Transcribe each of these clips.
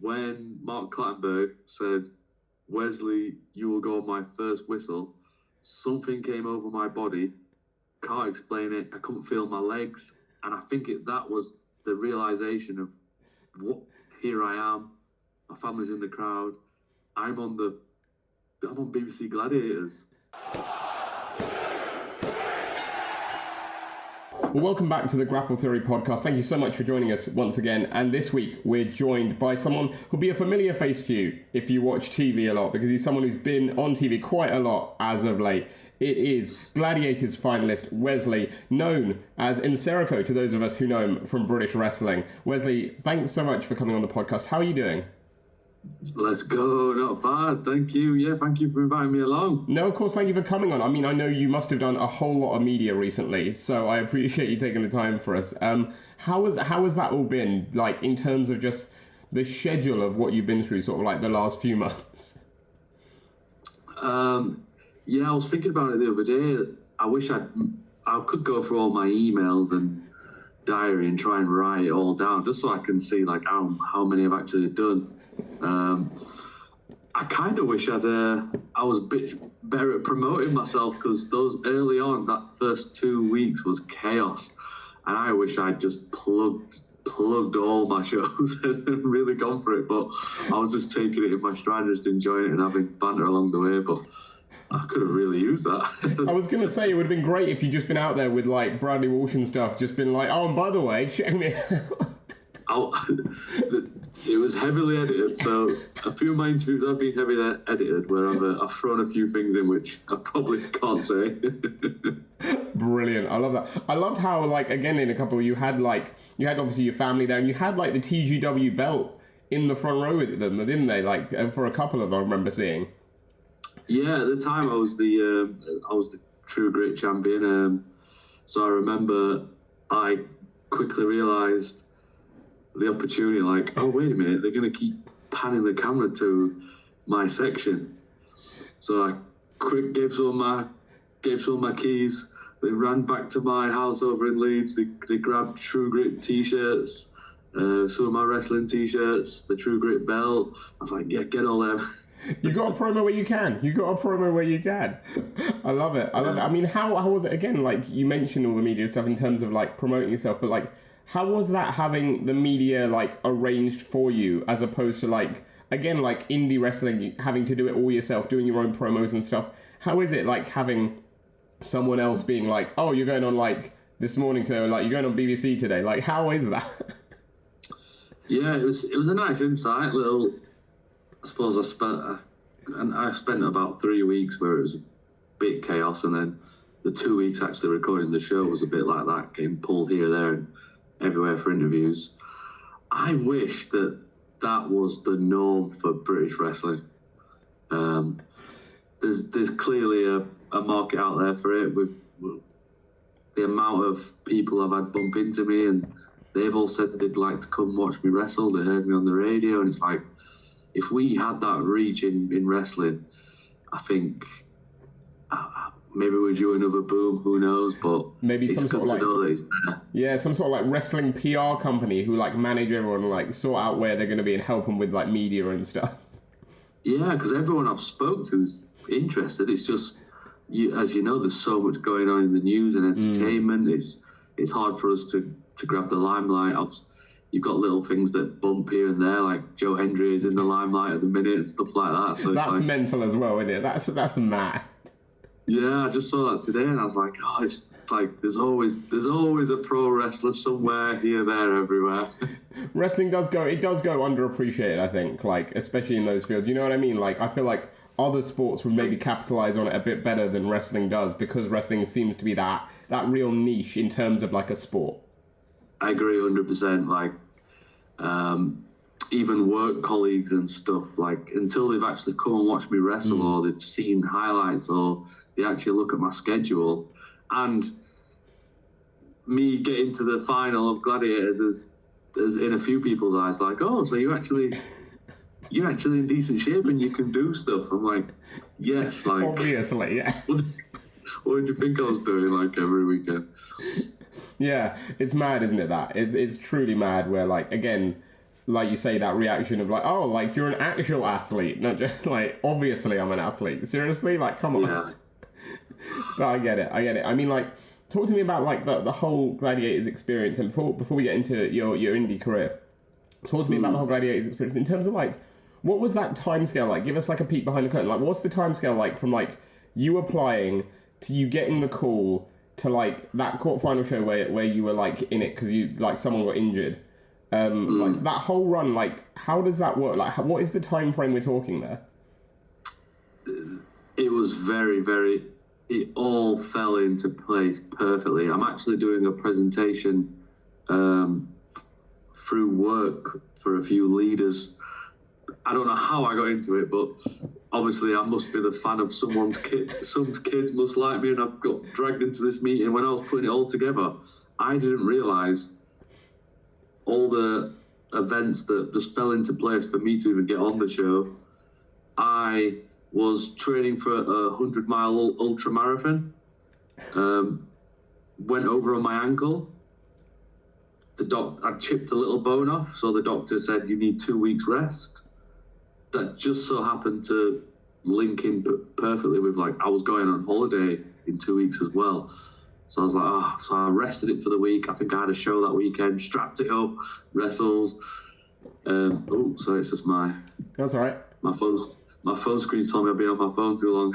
when Mark Clattenburg said, "Wesley, you will go on my first whistle," something came over my body. Can't explain it. I couldn't feel my legs. And I think that was the realization of what, here I am. My family's in the crowd. I'm on BBC Gladiators. Well, welcome back to the Grapple Theory podcast. Thank you so much for joining us once again. And this week, we're joined by someone who'll be a familiar face to you if you watch TV a lot, because he's someone who's been on TV quite a lot as of late. It is Gladiators Finalist Wesley, known as Nsereko to those of us who know him from British wrestling. Wesley, thanks so much for coming on the podcast. How are you doing? Let's go. Not bad. Thank you. Yeah, thank you for inviting me along. No, of course, thank you for coming on. I mean, I know you must have done a whole lot of media recently, so I appreciate you taking the time for us. How has that all been, like, in terms of just the schedule of what you've been through, sort of like the last few months? Yeah, I was thinking about it the other day. I wish I could go through all my emails and diary and try and write it all down, just so I can see like how many I've actually done. I kind of wish I was a bit better at promoting myself, because those early on, that first 2 weeks was chaos, and I wish I'd just plugged all my shows and really gone for it. But I was just taking it in my stride, just enjoying it and having banter along the way. But I could have really used that. I was going to say, it would have been great if you'd just been out there with like Bradley Walsh and stuff, just been like, oh, and by the way, check me out. It was heavily edited, so a few of my interviews have been heavily edited, where I've thrown a few things in which I probably can't say. Brilliant. I love that. I loved how, like, again, in a couple, you had obviously your family there, and you had like the TGW belt in the front row with them, didn't they? Like, for a couple of them, I remember seeing. Yeah, at the time I was the True Grit champion. So I remember I quickly realised the opportunity, like, oh, wait a minute, they're going to keep panning the camera to my section. So I gave some of my keys. They ran back to my house over in Leeds. They grabbed True Grit t-shirts, some of my wrestling t-shirts, the True Grit belt. I was like, yeah, get all them. You got a promo where you can. I love it. I mean, how was it again? Like, you mentioned all the media stuff in terms of like promoting yourself, but like, how was that having the media like arranged for you, as opposed to like, again, like indie wrestling, having to do it all yourself, doing your own promos and stuff? How is it like having someone else being like, oh, you're going on like this morning to, like, you're going on BBC today? Like, how is that? Yeah, it was a nice insight. I suppose I spent about 3 weeks where it was a bit chaos, and then the 2 weeks actually recording the show was a bit like that, getting pulled here, there, and everywhere for interviews. I wish that was the norm for British wrestling. There's clearly a market out there for it, with the amount of people I've had bump into me, and they've all said they'd like to come watch me wrestle. They heard me on the radio, and it's like, if we had that reach in wrestling, I think maybe we're due another boom. Who knows? But maybe some sort of like, know that it's there. Yeah, some sort of like wrestling PR company who like manage everyone and like sort out where they're going to be and help them with like media and stuff. Yeah, because everyone I've spoke to is interested. It's just, as you know, there's so much going on in the news and entertainment. It's hard for us to grab the limelight. You've got little things that bump here and there, like Joe Hendry is in the limelight at the minute and stuff like that. So that's like, mental as well, isn't it? That's mad. Yeah, I just saw that today, and I was like, oh, it's like there's always a pro wrestler somewhere, here, there, everywhere. Wrestling does go underappreciated, I think, like, especially in those fields. You know what I mean? Like, I feel like other sports would maybe capitalize on it a bit better than wrestling does, because wrestling seems to be that real niche in terms of like a sport. I agree 100%. Like, even work colleagues and stuff, like, until they've actually come and watched me wrestle, or they've seen highlights, or they actually look at my schedule, and me getting to the final of Gladiators is in a few people's eyes like, oh, so you're actually in decent shape and you can do stuff. I'm like, yes, like, obviously, yeah. What did you think I was doing like every weekend? Yeah, it's mad, isn't it? That it's truly mad. Where, like, again, like you say, that reaction of like, oh, like you're an actual athlete, not just like, obviously I'm an athlete. Seriously? Like, come on. Yeah. But I get it. I mean, like, talk to me about like the whole Gladiators experience. And before we get into your indie career, talk to me about the whole Gladiators experience in terms of like, what was that timescale like? Give us like a peek behind the curtain. Like, what's the timescale like from like you applying to you getting the call to like that quarterfinal show where you were like in it because you like someone got injured? Like that whole run, like how does that work? Like what is the time frame we're talking there? It was very, very. It all fell into place perfectly. I'm actually doing a presentation through work for a few leaders. I don't know how I got into it, but obviously I must be the fan of someone's kid. Some kids must like me, and I've got dragged into this meeting. When I was putting it all together, I didn't realise all the events that just fell into place for me to even get on the show. I was training for a 100-mile ultra marathon. Went over on my ankle. I chipped a little bone off, so the doctor said you need 2 weeks rest. That just so happened to link in perfectly with like I was going on holiday in 2 weeks as well. So I was like, so I rested it for the week. I think I had a show that weekend, strapped it up, wrestles. Sorry, it's just That's all right. My phone screen told me I've been on my phone too long.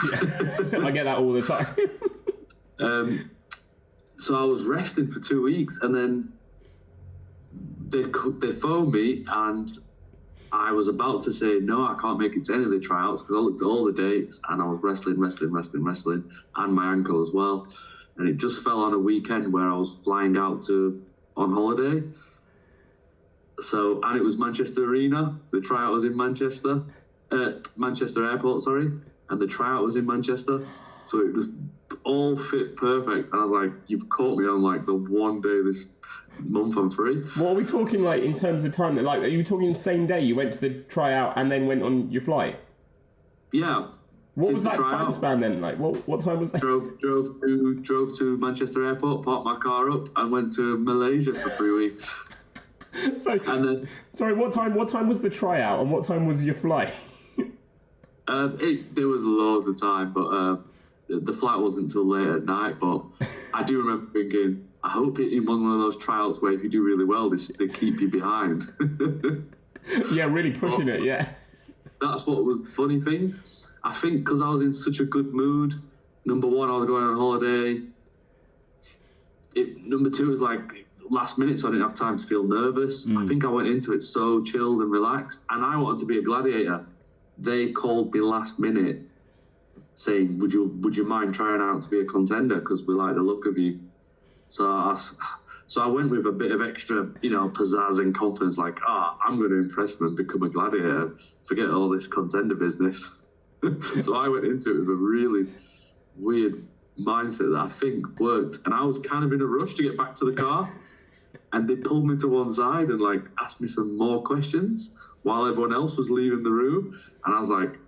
Yeah. I get that all the time. So I was resting for 2 weeks, and then they phoned me, and I was about to say, no, I can't make it to any of the tryouts because I looked at all the dates and I was wrestling, and my ankle as well. And it just fell on a weekend where I was flying out on holiday. So, and it was Manchester Arena. The tryout was in Manchester Airport, and the tryout was in Manchester. So it just all fit perfect. And I was like, you've caught me on like the one day this month I'm free. What are we talking like in terms of time? Like, are you talking the same day you went to the tryout and then went on your flight? Yeah. What was that time span then? Like, what time was that? Drove to Manchester Airport, parked my car up, and went to Malaysia for 3 weeks. Sorry, what time was the tryout and what time was your flight? There was loads of time, but the flight wasn't until late at night. But I do remember thinking, I hope it wasn't one of those trials where if you do really well, they keep you behind. Yeah, really pushing it, yeah. That's what was the funny thing. I think because I was in such a good mood, number one, I was going on holiday. Number two was like last minute, so I didn't have time to feel nervous. I think I went into it so chilled and relaxed, and I wanted to be a gladiator. They called me last minute saying, would you mind trying out to be a contender because we like the look of you. So I went with a bit of extra, pizzazz and confidence, like, I'm going to impress them and become a gladiator. Forget all this contender business. So I went into it with a really weird mindset that I think worked. And I was kind of in a rush to get back to the car. And they pulled me to one side and like asked me some more questions while everyone else was leaving the room. And I was like,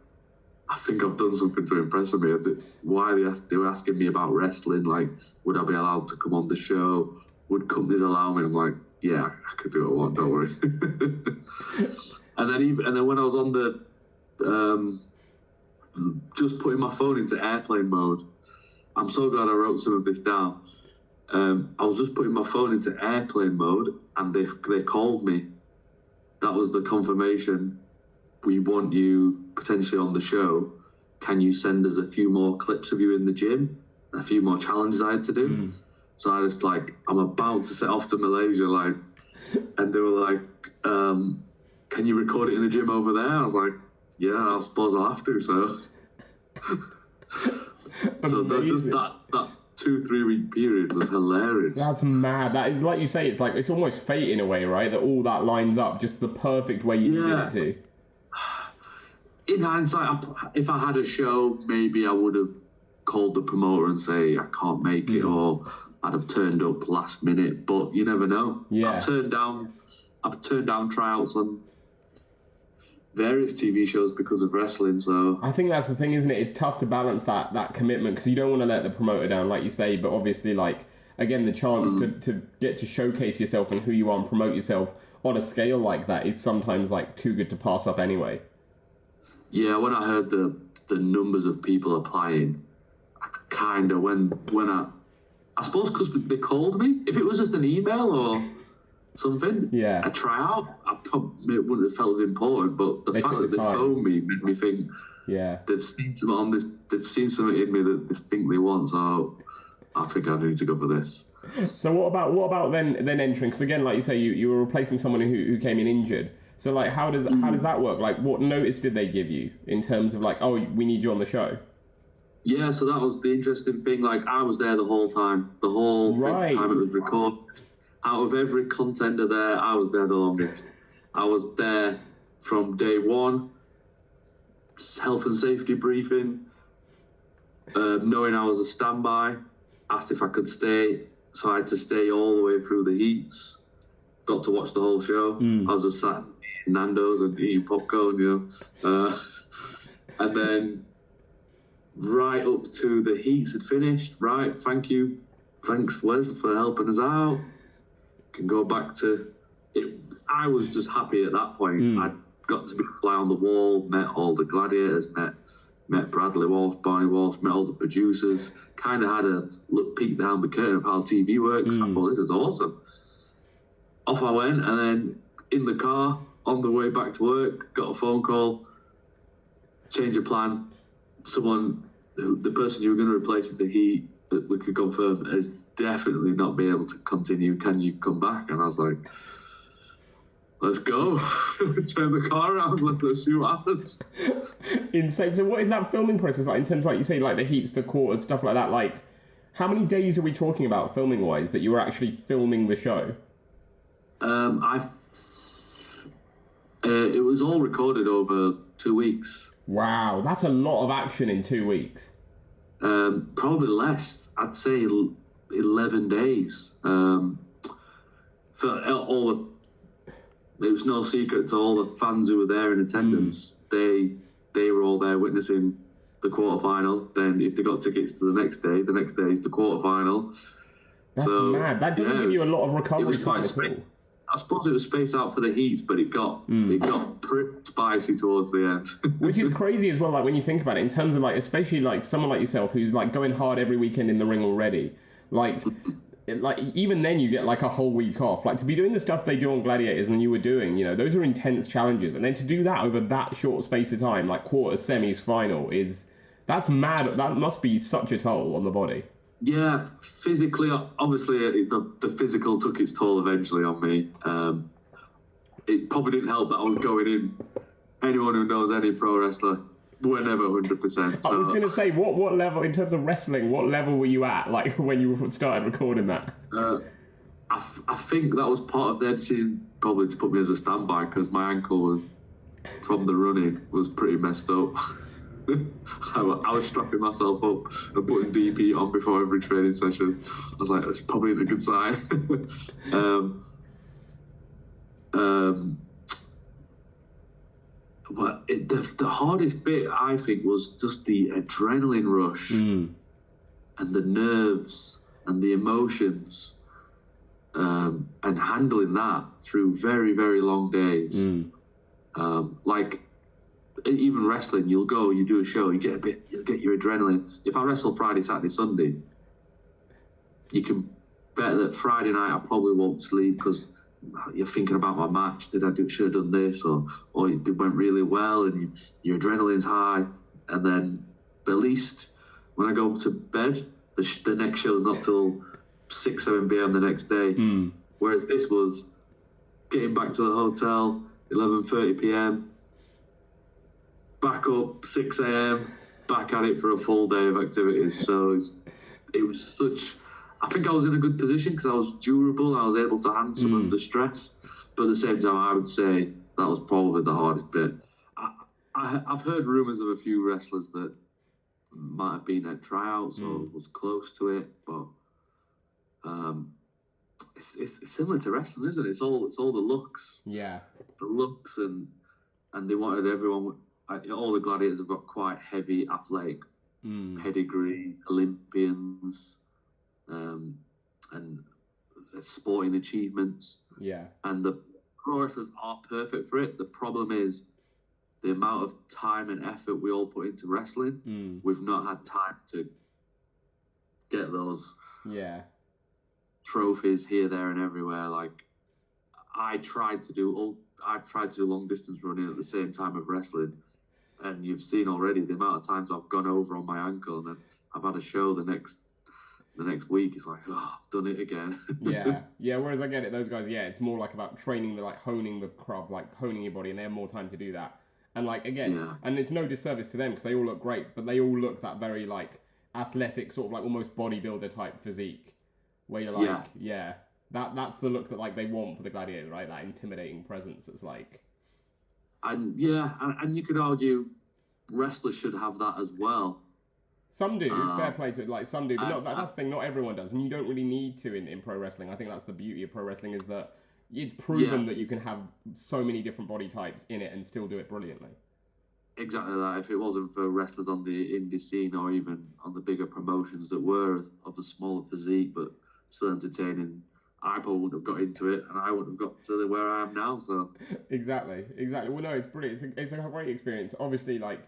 I think I've done something to impress them here. They were asking me about wrestling, like, would I be allowed to come on the show? Would companies allow me? I'm like, yeah, I could do what I want, don't worry. and then when I was on the just putting my phone into airplane mode, I'm so glad I wrote some of this down. I was just putting my phone into airplane mode, and they called me. That was the confirmation. We want you potentially on the show. Can you send us a few more clips of you in the gym? A few more challenges I had to do. So I was like, I'm about to set off to Malaysia, like, and they were like, can you record it in the gym over there? I was like, yeah, I suppose I'll have to. So, that 2-3 week period was hilarious. That's mad. That is, like you say, it's almost fate in a way, right? That all that lines up just the perfect way you needed it to. In hindsight, if I had a show, maybe I would have called the promoter and say I can't make it, or I'd have turned up last minute. But you never know. Yeah. I've turned down tryouts on various TV shows because of wrestling. So I think that's the thing, isn't it? It's tough to balance that commitment because you don't want to let the promoter down, like you say. But obviously, like again, the chance to get to showcase yourself and who you are and promote yourself on a scale like that is sometimes like too good to pass up anyway. Yeah, when I heard the numbers of people applying, I kind of when I suppose because they called me. If it was just an email or something, a tryout, I probably wouldn't have felt important. But the fact that they phoned me made me think, they've seen something on this. They've seen something in me that they think they want. So I think I need to go for this. So what about then entering? Because again, like you say, you were replacing someone who came in injured. So like, how does that work? Like, what notice did they give you in terms of like, oh, we need you on the show? Yeah, so that was the interesting thing. Like, I was there the whole time. The whole time it was recorded. Out of every contender there, I was there the longest. I was there from day one, health and safety briefing, knowing I was a standby, asked if I could stay. So I had to stay all the way through the heats. Got to watch the whole show. I was just sat in Nando's and eating popcorn, and then right up to the heats had finished. Right, thanks Wes for helping us out. Can go back to it. I was just happy at that point. I'd got to be a fly on the wall, met all the gladiators, met Bradley Walsh, Barney Walsh, met all the producers. Kind of had a peek down the curtain of how TV works. I thought, this is awesome. Off I went, and then in the car on the way back to work, got a phone call. Change of plan. The person you were going to replace in the heat, that we could confirm, has definitely not been able to continue. Can you come back? And I was like, let's go. Turn the car around. Let's see what happens. Insane. So what is that filming process like in terms of, like you say, like the heats, the quarters, stuff like that? Like, how many days are we talking about filming-wise that you were actually filming the show? It was all recorded over 2 weeks. Wow, that's a lot of action in 2 weeks. Probably less. I'd say 11 days. For all the, it was no secret to all the fans who were there in attendance. They were all there witnessing the quarterfinal. Then, if they got tickets to the next day is the quarterfinal. That's mad. That doesn't give you a lot of recovery time at all. I suppose it was spaced out for the heats, but it got pretty spicy towards the end. Which is crazy as well, like when you think about it, in terms of like, especially like someone like yourself who's like going hard every weekend in the ring already. Like even then you get like a whole week off. Like to be doing the stuff they do on Gladiators and you were doing, those are intense challenges. And then to do that over that short space of time, like quarters, semis, final, that's mad. That must be such a toll on the body. Yeah, physically, obviously, the physical took its toll eventually on me. It probably didn't help that I was going in. Anyone who knows any pro wrestler, we're never 100%. So. I was going to say, what level, in terms of wrestling, what level were you at, like, when you started recording that? I think that was part of their decision, probably to put me as a standby, because my ankle was, from the running, was pretty messed up. I was strapping myself up and putting DP on before every training session. I was like, that's probably a good sign. But the hardest bit, I think, was just the adrenaline rush and the nerves and the emotions and handling that through very, very long days. Like, even wrestling, you'll go, you do a show, you'll get your adrenaline. If I wrestle Friday, Saturday, Sunday, you can bet that Friday night I probably won't sleep because you're thinking about my match. Should have done this, or it went really well, and your adrenaline's high. And then, at least when I go to bed, the next show's not till 6, 7 p.m. the next day. Whereas this was getting back to the hotel 11:30 p.m. back up 6 a.m. back at it for a full day of activities. So it was such. I think I was in a good position because I was durable. I was able to handle some of the stress, but at the same time, I would say that was probably the hardest bit. I've heard rumours of a few wrestlers that might have been at tryouts or was close to it, but it's similar to wrestling, isn't it? It's all the looks. Yeah, the looks and they wanted everyone. All the gladiators have got quite heavy athletic pedigree, Olympians, and sporting achievements. Yeah. And pro wrestlers are perfect for it. The problem is the amount of time and effort we all put into wrestling. We've not had time to get those trophies here, there, and everywhere. Like I've tried to do long distance running at the same time of wrestling, and you've seen already the amount of times I've gone over on my ankle, and then I've had a show the next week. It's like, oh, I've done it again. yeah. Whereas I get it, those guys, it's more like about training, honing the craft, like honing your body, and they have more time to do that. And like again, and it's no disservice to them because they all look great, but they all look that very like athletic, sort of like almost bodybuilder type physique, where you're like, that's the look that like they want for the Gladiators, right? That intimidating presence. It's like, and you could argue wrestlers should have that as well. Some do, fair play to it. Like some do, but that's the thing. Not everyone does, and you don't really need to in pro wrestling. I think that's the beauty of pro wrestling is that it's proven that you can have so many different body types in it and still do it brilliantly. Exactly that. If it wasn't for wrestlers on the indie scene or even on the bigger promotions that were of a smaller physique but still entertaining, I probably wouldn't have got into it, and I wouldn't have got to where I am now. So exactly. Well, no, it's brilliant. It's a great experience. Obviously, like,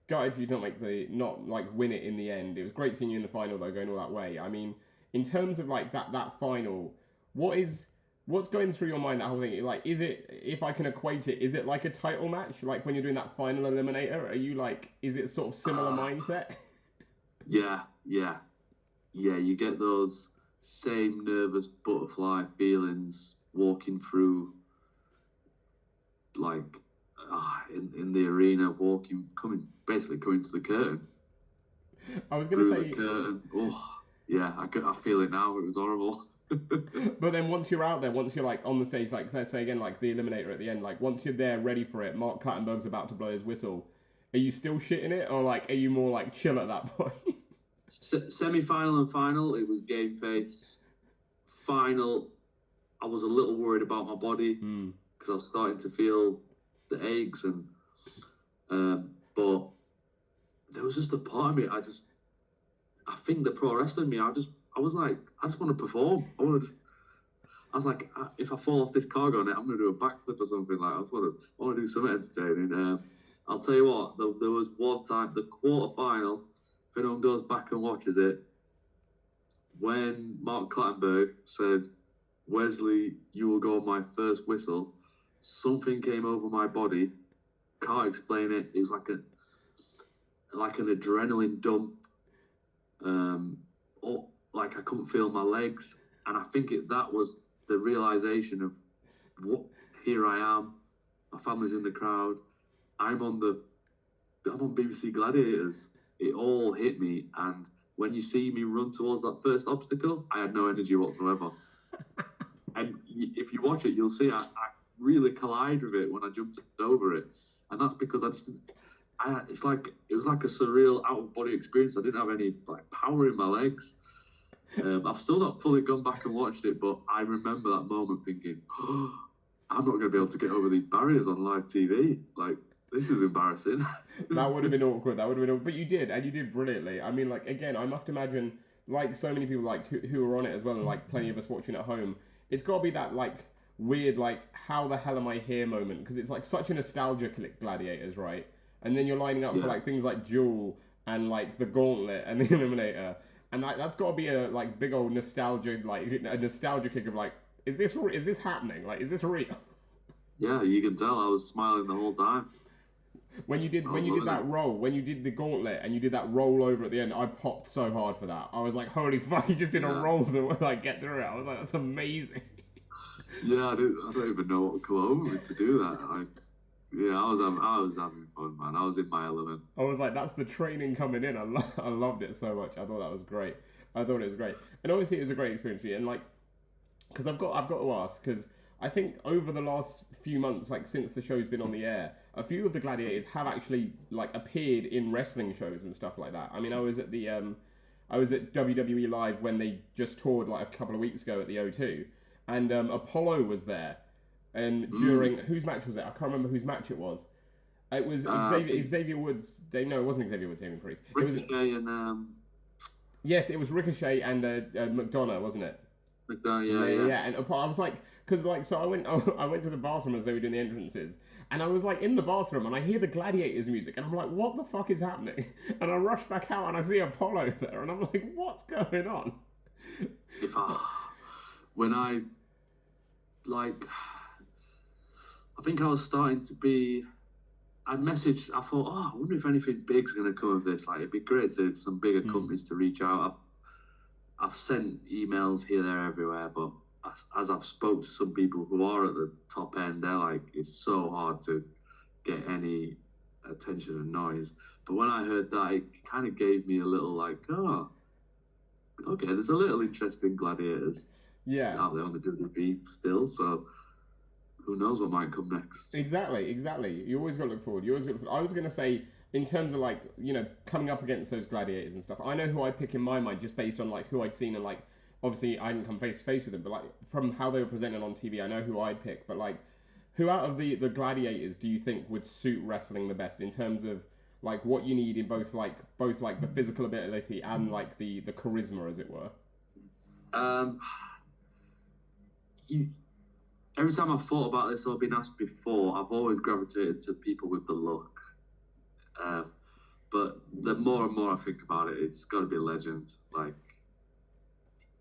gutted if you don't win it in the end. It was great seeing you in the final though, going all that way. I mean, in terms of like that final, what's going through your mind, that whole thing? Like, is it, if I can equate it, is it like a title match? Like when you're doing that final eliminator, are you like, is it sort of similar mindset? Yeah. You get those same nervous butterfly feelings walking through, like, in the arena, coming to the curtain. I was going to say... I feel it now. It was horrible. But then once you're out there, once you're like on the stage, like let's say again, like the eliminator at the end, like once you're there ready for it, Mark Clattenburg's about to blow his whistle, are you still shitting it, or like are you more like chill at that point? Semi-final and final, it was game face. Final, I was a little worried about my body because I was starting to feel the aches, and but there was just a part of me, I think the pro wrestling me, I was like, I just want to perform. I was like, if I fall off this cargo net, I'm going to do a backflip or something. Like, I want to do something entertaining. I'll tell you what, there was one time, the quarterfinal, if anyone goes back and watches it, when Mark Clattenburg said, "Wesley, you will go on my first whistle," something came over my body. Can't explain it. It was like an adrenaline dump. Like I couldn't feel my legs, and I think that was the realization of here I am, my family's in the crowd, I'm on BBC Gladiators. It all hit me, and when you see me run towards that first obstacle, I had no energy whatsoever. And if you watch it, you'll see I really collide with it when I jumped over it, and that's because it was like a surreal out of body experience. I didn't have any like power in my legs. I've still not fully gone back and watched it, but I remember that moment thinking, I'm not going to be able to get over these barriers on live TV. Like, this is embarrassing. That would have been awkward. But you did, and you did brilliantly. I mean, like, again, I must imagine, like, so many people, like, who are on it as well, and, like, plenty of us watching at home, it's got to be that, like, weird, like, how the hell am I here moment? Because it's, like, such a nostalgia click, Gladiators, right? And then you're lining up for, like, things like Duel and, like, the Gauntlet and the Eliminator. And like that's got to be a like big old nostalgia, like a nostalgia kick of like, is this happening? Like, is this real? Yeah, you can tell I was smiling the whole time. When you did that roll, when you did the Gauntlet and you did that roll over at the end, I popped so hard for that. I was like, holy fuck, you just did a roll to like get through it. I was like, that's amazing. Yeah, I don't even know what would come over me to do that. I was having fun, man. I was in my element. I was like, that's the training coming in. I loved it so much. I thought that was great. I thought it was great. And obviously it was a great experience for you. And like, because I've got to ask, because I think over the last few months, like since the show's been on the air, a few of the Gladiators have actually like appeared in wrestling shows and stuff like that. I mean, I was at WWE Live when they just toured like a couple of weeks ago at the O2, and Apollo was there. And during whose match was it? I can't remember whose match it was. It was Xavier Woods. No, it wasn't Xavier Woods. Damien Priest. Ricochet and yes, it was Ricochet and McDonough, wasn't it? Yeah. And I was like, because like, so I went to the bathroom as they were doing the entrances, and I was like in the bathroom, and I hear the Gladiators music, and I'm like, what the fuck is happening? And I rush back out, and I see Apollo there, and I'm like, what's going on? When I think I was starting to be. I thought, I wonder if anything big's going to come of this. Like, it'd be great to some bigger companies to reach out. I've sent emails here, there, everywhere, but as I've spoke to some people who are at the top end, they're like, it's so hard to get any attention and noise. But when I heard that, it kind of gave me a little like, oh, okay, there's a little interest in Gladiators out there on the WWE still, so who knows what might come next. Exactly. You always got to look forward. I was going to say, in terms of like, you know, coming up against those Gladiators and stuff, I know who I pick in my mind just based on like who I'd seen, and like, obviously I didn't come face to face with them, but like from how they were presented on TV, I know who I'd pick. But like, who out of the Gladiators do you think would suit wrestling the best in terms of like what you need in both like the physical ability and like the charisma, as it were? Every time I've thought about this or been asked before, I've always gravitated to people with the look. But the more and more I think about it, it's got to be a legend. Like,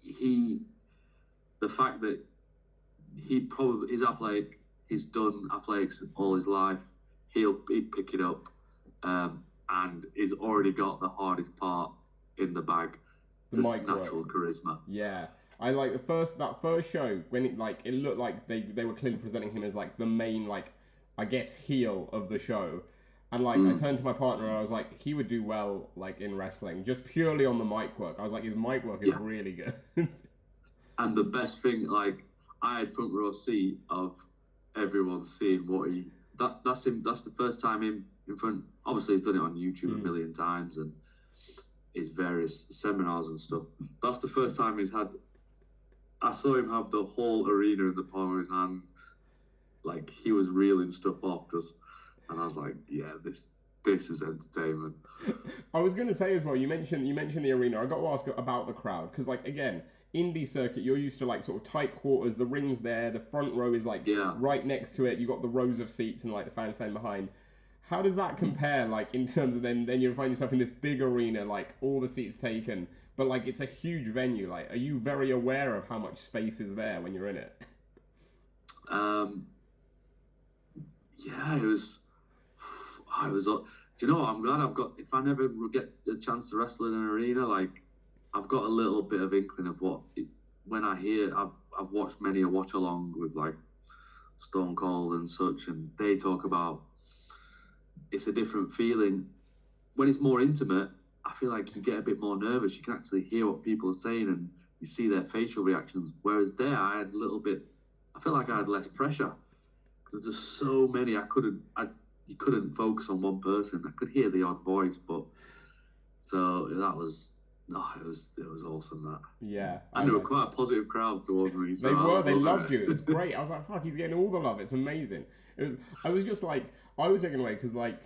the fact that he's athletic, he's done athletics all his life, he'd pick it up, and he's already got the hardest part in the bag, just natural charisma. Yeah. I like that first show when it looked like they were clearly presenting him as like the main, like, I guess, heel of the show. And like I turned to my partner and I was like, he would do well like in wrestling, just purely on the mic work. I was like, his mic work is really good. And the best thing, like, I had front row seat of everyone seeing what that's him. That's the first time in front. Obviously, he's done it on YouTube a million times and his various seminars and stuff. That's the first time he's had. I saw him have the whole arena in the palm of his hand, like he was reeling stuff off, and I was like, yeah, this is entertainment. I was going to say as well, you mentioned the arena. I got to ask about the crowd, because like, again, indie circuit, you're used to like sort of tight quarters, the ring's there, the front row is like right next to it, you got the rows of seats and like the fans standing behind. How does that compare, like, in terms of then you find yourself in this big arena, like, all the seats taken, but, like, it's a huge venue. Like, are you very aware of how much space is there when you're in it? Yeah, it was... Do you know what? I'm glad if I never get a chance to wrestle in an arena, like, I've got a little bit of inkling of when I hear... I've watched many a watch-along with, like, Stone Cold and such, and they talk about... It's a different feeling. When it's more intimate, I feel like you get a bit more nervous. You can actually hear what people are saying and you see their facial reactions. Whereas there, I feel like I had less pressure. Because there's just so many, you couldn't focus on one person. I could hear the odd voice, but so that was, it was awesome, that. Yeah. And they were quite a positive crowd towards me. So they loved you. It was great. I was like, fuck, he's getting all the love. It's amazing. I was taken away because like,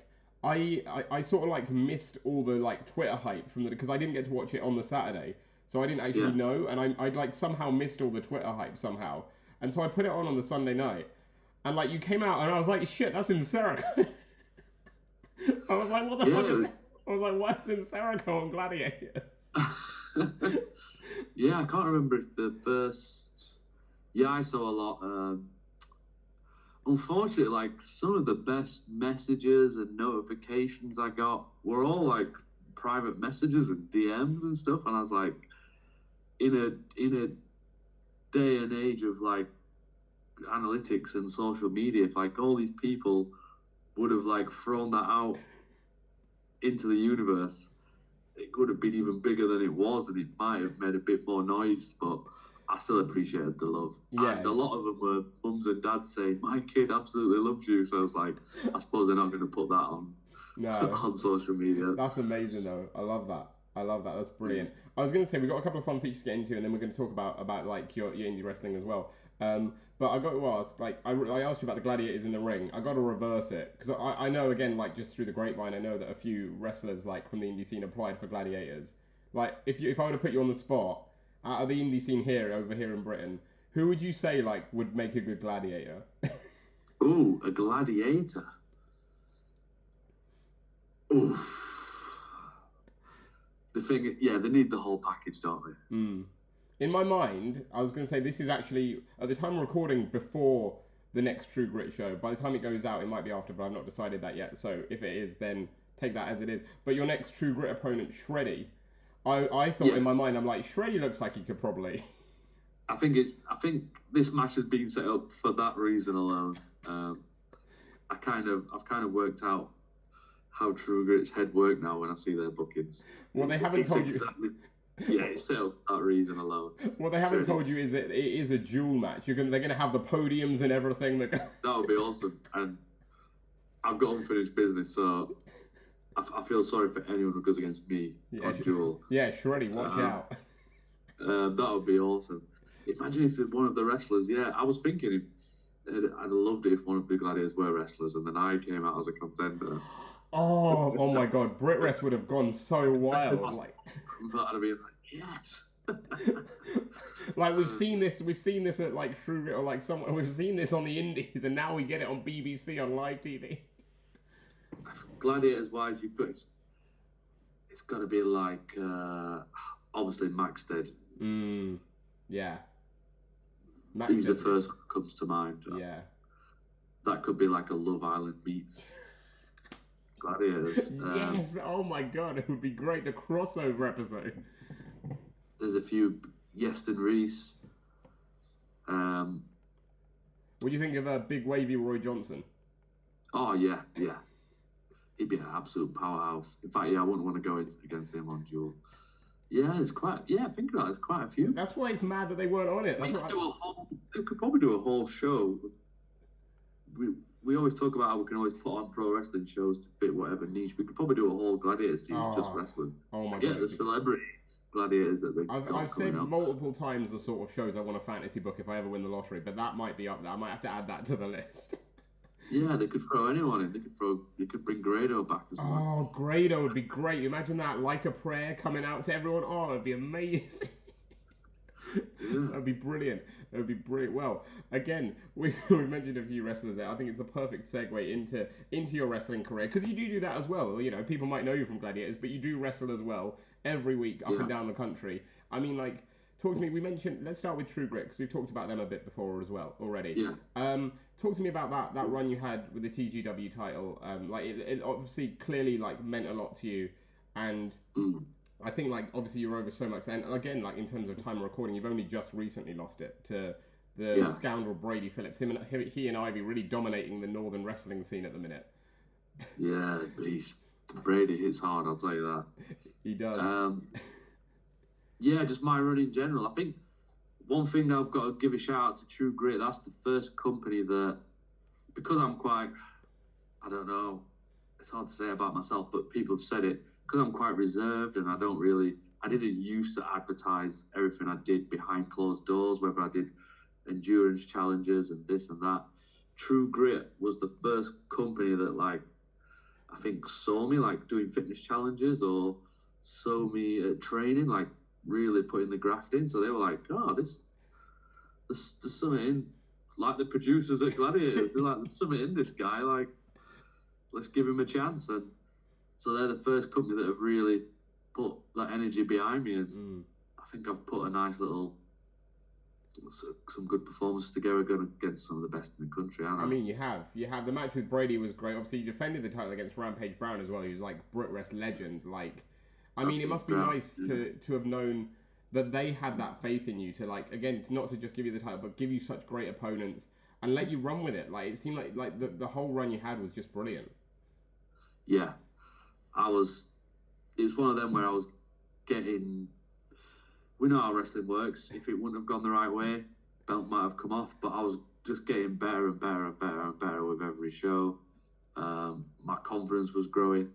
I sort of like missed all the like Twitter hype because I didn't get to watch it on the Saturday. So I didn't actually know. And I'd like somehow missed all the Twitter hype somehow. And so I put it on the Sunday night. And like, you came out and I was like, shit, that's Nsereko. I was like, what the fuck is that? I was like, why is Nsereko on Gladiators? Yeah, I can't remember if the first... Yeah, I saw a lot. Unfortunately, like, some of the best messages and notifications I got were all, like, private messages and DMs and stuff. And I was like, in a day and age of, like, analytics and social media, if, like, all these people would have, like, thrown that out into the universe, it would have been even bigger than it was, and it might have made a bit more noise, but I still appreciated the love. Yeah. And a lot of them were mums and dads saying, my kid absolutely loves you. So I was like, I suppose they're not going to put that on social media. That's amazing, though. I love that. That's brilliant. I was going to say, we've got a couple of fun features to get into, and then we're going to talk about like your indie wrestling as well. But I got to ask, like, I asked you about the Gladiators in the ring. I got to reverse it, because I know, again, like, just through the grapevine, I know that a few wrestlers, like, from the indie scene applied for Gladiators. Like, if I were to put you on the spot, out of the indie scene over here in Britain, who would you say like would make a good gladiator? Ooh, a gladiator. Oof. The thing, yeah, they need the whole package, don't they? In my mind, I was going to say this is actually, at the time of recording, before the next True Grit show. By the time it goes out, it might be after, but I've not decided that yet. So if it is, then take that as it is. But your next True Grit opponent, Shreddy, I thought in my mind, I'm like, Shreddy looks like he could probably... I think this match has been set up for that reason alone. I've kind of worked out how True Grit's head work now when I see their bookings. Well, they haven't told you... Yeah, it's set up for that reason alone. What they haven't told you is that it is a duel match. They're going to have the podiums and everything. That would be awesome. And I've got unfinished business, so I feel sorry for anyone who goes against me on duel. Yeah, Shreddy, watch out. That would be awesome. Imagine if one of the wrestlers, I was thinking I'd loved it if one of the gladiators were wrestlers and then I came out as a contender. Oh my God, Brit Rest would have gone so wild. I'd have been like, yes. Like we've seen this at like True Grit or like somewhere. We've seen this on the Indies, and now we get it on BBC on live TV. Gladiators wise, it's got to be like obviously Maxted. Yeah. He's the first one that comes to mind. Yeah. That could be like a Love Island meets Gladiators. Yes. Oh my God, it would be great. The crossover episode. There's a few. Yeston Reese. What do you think of Big Wavy Roy Johnson? Oh yeah. He'd be an absolute powerhouse. In fact, I wouldn't want to go against him on duel. Yeah, think about it, there's quite a few. That's why it's mad that they weren't on it. They could probably do a whole show. We always talk about how we can always put on pro wrestling shows to fit whatever niche. We could probably do a whole gladiator series just wrestling. Oh my God. The celebrity gladiators that they I've said multiple times the sort of shows I want a fantasy book if I ever win the lottery, but that might be up there. I might have to add that to the list. Yeah, they could throw anyone in. You could bring Grado back as well. Oh, Grado would be great. Imagine that, like a prayer coming out to everyone. Oh, it'd be amazing. Yeah. That'd be brilliant. That'd be brilliant. Well, again, we mentioned a few wrestlers there. I think it's a perfect segue into your wrestling career, because you do that as well. You know, people might know you from Gladiators, but you do wrestle as well every week up and down the country. I mean, like, talk to me. Let's start with True Grit, because we've talked about them a bit before as well already. Yeah. Talk to me about that run you had with the TGW title. It obviously clearly like meant a lot to you, and I think like obviously you're over so much. And again, like in terms of time of recording, you've only just recently lost it to the scoundrel Brady Phillips. He and Ivy really dominating the northern wrestling scene at the minute. Yeah, Brady hits hard. I'll tell you that. He does. Just my run in general. I think one thing I've got to give a shout out to True Grit. That's the first company that, because I'm quite, I don't know, it's hard to say about myself, but people have said it, because I'm quite reserved and I didn't used to advertise everything I did behind closed doors, whether I did endurance challenges and this and that. True Grit was the first company that, like, I think saw me like doing fitness challenges or saw me at training, like really putting the graft in. So they were like, oh, there's something in, like the producers at Gladiators. They're like, there's something in this guy, like, let's give him a chance. And so they're the first company that have really put that energy behind me. And I think I've put a nice little, some good performances together against some of the best in the country. I mean, you have. The match with Brady was great. Obviously, you defended the title against Rampage Brown as well. He was like Brit Rest legend. Like, I mean, it must be nice to have known that they had that faith in you to, like, again, not to just give you the title, but give you such great opponents and let you run with it. Like, it seemed like the whole run you had was just brilliant. Yeah. It was one of them where I was getting, we know how wrestling works. If it wouldn't have gone the right way, belt might have come off, but I was just getting better and better and better and better with every show. My confidence was growing,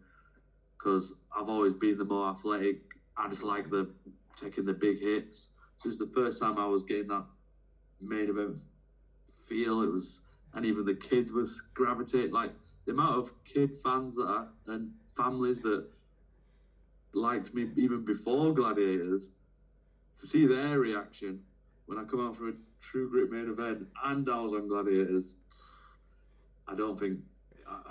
because I've always been the more athletic. I just like taking the big hits. So it's the first time I was getting that main event feel. It was, and even the kids was gravitate, like the amount of kid fans and families that liked me even before Gladiators to see their reaction when I come out for a True Grit main event and I was on Gladiators, I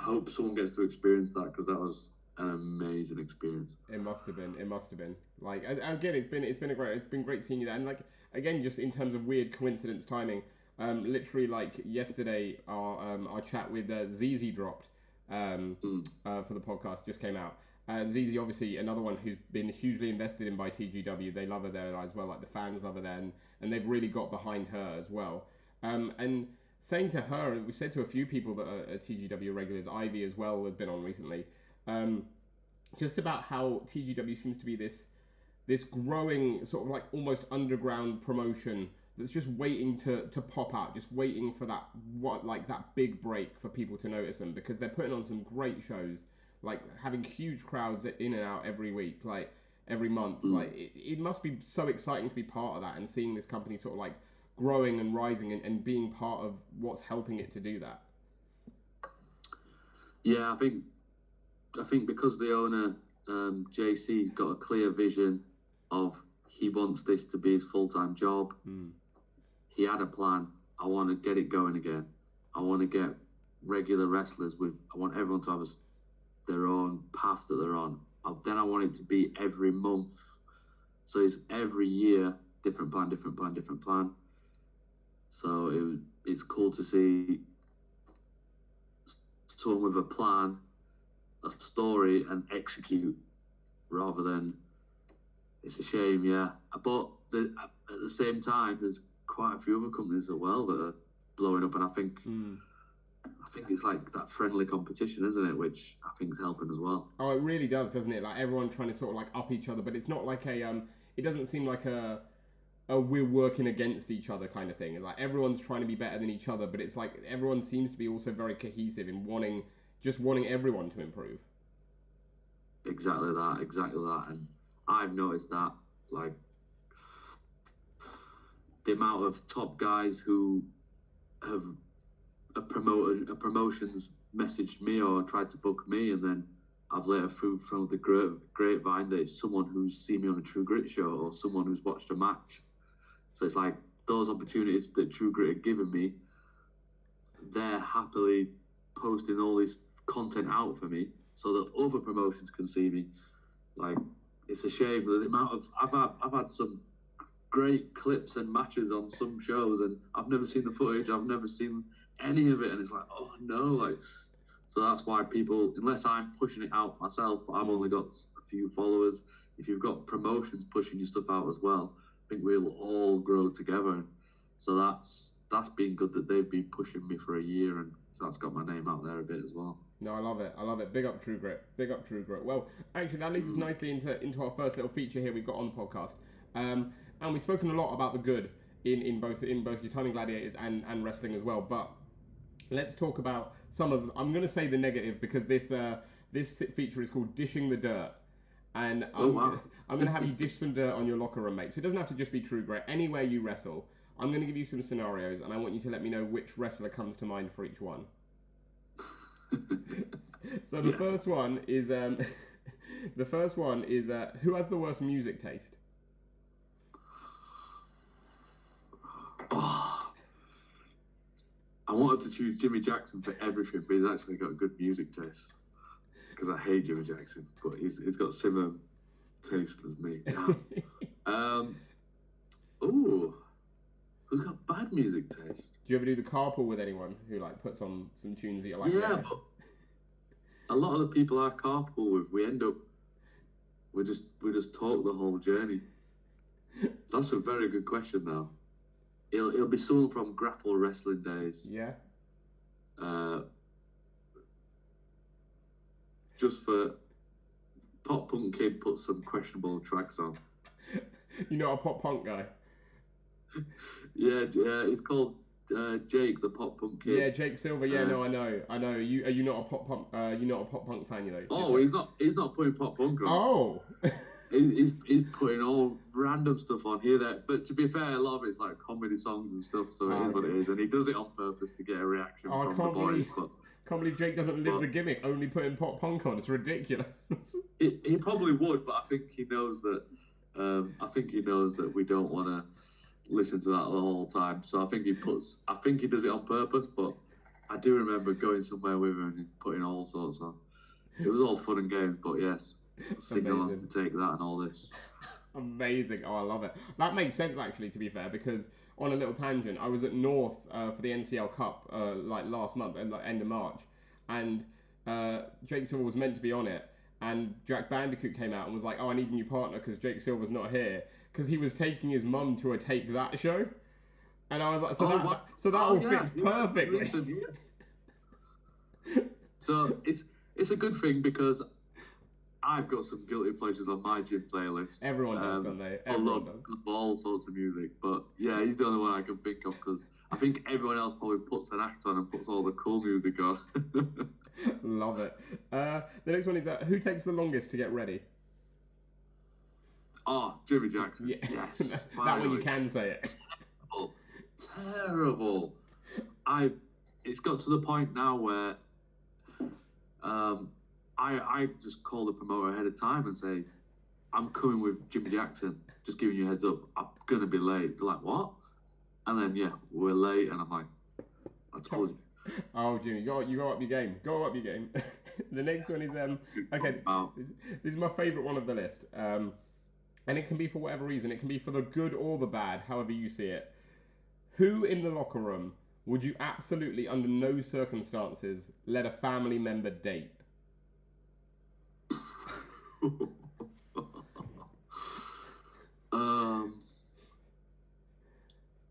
hope someone gets to experience that, because that was an amazing experience. It must have been. Like, again, it's been great seeing you there. And like, again, just in terms of weird coincidence timing, literally like yesterday, our chat with ZZ dropped for the podcast, just came out. ZZ, obviously, another one who's been hugely invested in by TGW. They love her there as well. Like, the fans love her there, and they've really got behind her as well. And saying to her, and we've said to a few people that are TGW regulars, Ivy as well has been on recently, just about how TGW seems to be this growing sort of like almost underground promotion that's just waiting to pop out, just waiting for that big break for people to notice them, because they're putting on some great shows, like having huge crowds in and out every week, like every month. Like it must be so exciting to be part of that and seeing this company sort of like growing and rising and being part of what's helping it to do that. Yeah, I think because the owner, JC's got a clear vision of he wants this to be his full-time job. He had a plan. I want to get it going again. I want to get regular wrestlers I want everyone to have their own path that they're on. Then I want it to be every month. So it's every year, different plan. So it's cool to see someone with a plan, a story, and execute, rather than, it's a shame, yeah. But at the same time, there's quite a few other companies as well that are blowing up, and I think it's like that friendly competition, isn't it? Which I think is helping as well. Oh, it really does, doesn't it? Like everyone trying to sort of like up each other, but it's not like it doesn't seem like a we're working against each other kind of thing. Like everyone's trying to be better than each other, but it's like everyone seems to be also very cohesive in wanting everyone to improve. Exactly that. And I've noticed that, like, the amount of top guys who have a promotions messaged me or tried to book me, and then I've later from the grapevine that it's someone who's seen me on a True Grit show or someone who's watched a match. So it's like those opportunities that True Grit are giving me, they're happily posting all this content out for me so that other promotions can see me. Like, it's a shame that the amount of I've had some great clips and matches on some shows, and I've never seen the footage. I've never seen any of it, and it's like, oh no, like. So that's why people, unless I'm pushing it out myself, but I've only got a few followers. If you've got promotions pushing your stuff out as well, I think we'll all grow together. So that's been good that they've been pushing me for a year, and so that's got my name out there a bit as well. No, I love it. Big up True Grit. Well, actually, that leads us nicely into our first little feature here we've got on the podcast. And we've spoken a lot about the good in both your time in Gladiators and wrestling as well. But let's talk about some of. I'm going to say the negative, because this feature is called Dishing the Dirt. And I'm going to have you dish some dirt on your locker room, mate. So it doesn't have to just be True Grit. Anywhere you wrestle, I'm going to give you some scenarios, and I want you to let me know which wrestler comes to mind for each one. So the first one is who has the worst music taste? Oh, I wanted to choose Jimmy Jackson for everything, but he's actually got good music taste. Because I hate Jimmy Jackson, but he's got similar taste as me. Who's got bad music taste? Do you ever do the carpool with anyone who like puts on some tunes that you like? Yeah, but a lot of the people I carpool with, we end up we just talk the whole journey. That's a very good question now. It'll be someone from Grapple wrestling days. Yeah. Just for Pop Punk Kid put some questionable tracks on. You're not a pop punk guy? Yeah, he's called Jake the Pop Punk Kid. Yeah, Jake Silver. Yeah, no, I know. Are you not a pop punk? You're not a pop punk fan, you know? Oh, he's not putting pop punk on. Oh. he's putting all random stuff on here. But to be fair, a lot of it's like comedy songs and stuff. So it is what it is, and he does it on purpose to get a reaction from the boys. Can't believe Jake doesn't live the gimmick, only putting pop punk on. It's ridiculous. He probably would, but I think he knows that I think he knows that we don't want to listen to that the whole time. So I think he does it on purpose, but I do remember going somewhere with him and he's putting all sorts on. It was all fun and games, but yes, sing along and take that and all this. Amazing. Oh, I love it. That makes sense, actually, to be fair, because on a little tangent, I was at North for the NCL Cup like last month, end of March, and Jake Silver was meant to be on it, and Jack Bandicoot came out and was like, oh, I need a new partner because Jake Silver's not here, because he was taking his mum to a Take That show. And I was like, so that all fits perfectly. Listen, so it's a good thing because I've got some guilty pleasures on my gym playlist. Everyone does, don't they? Everyone does. All sorts of music, but yeah, he's the only one I can think of because I think everyone else probably puts an act on and puts all the cool music on. Love it. The next one is who takes the longest to get ready? Oh, Jimmy Jackson. Yeah. Yes. That one you can say it. Terrible. It's got to the point now where I just call the promoter ahead of time and say, I'm coming with Jimmy Jackson, just giving you a heads up, I'm gonna be late. They're like, what? And then we're late and I'm like, I told you. Oh, Jimmy, you go up your game. Go up your game. The next one is okay. This is my favourite one of the list, and it can be for whatever reason. It can be for the good or the bad, however you see it. Who in the locker room would you absolutely, under no circumstances, let a family member date?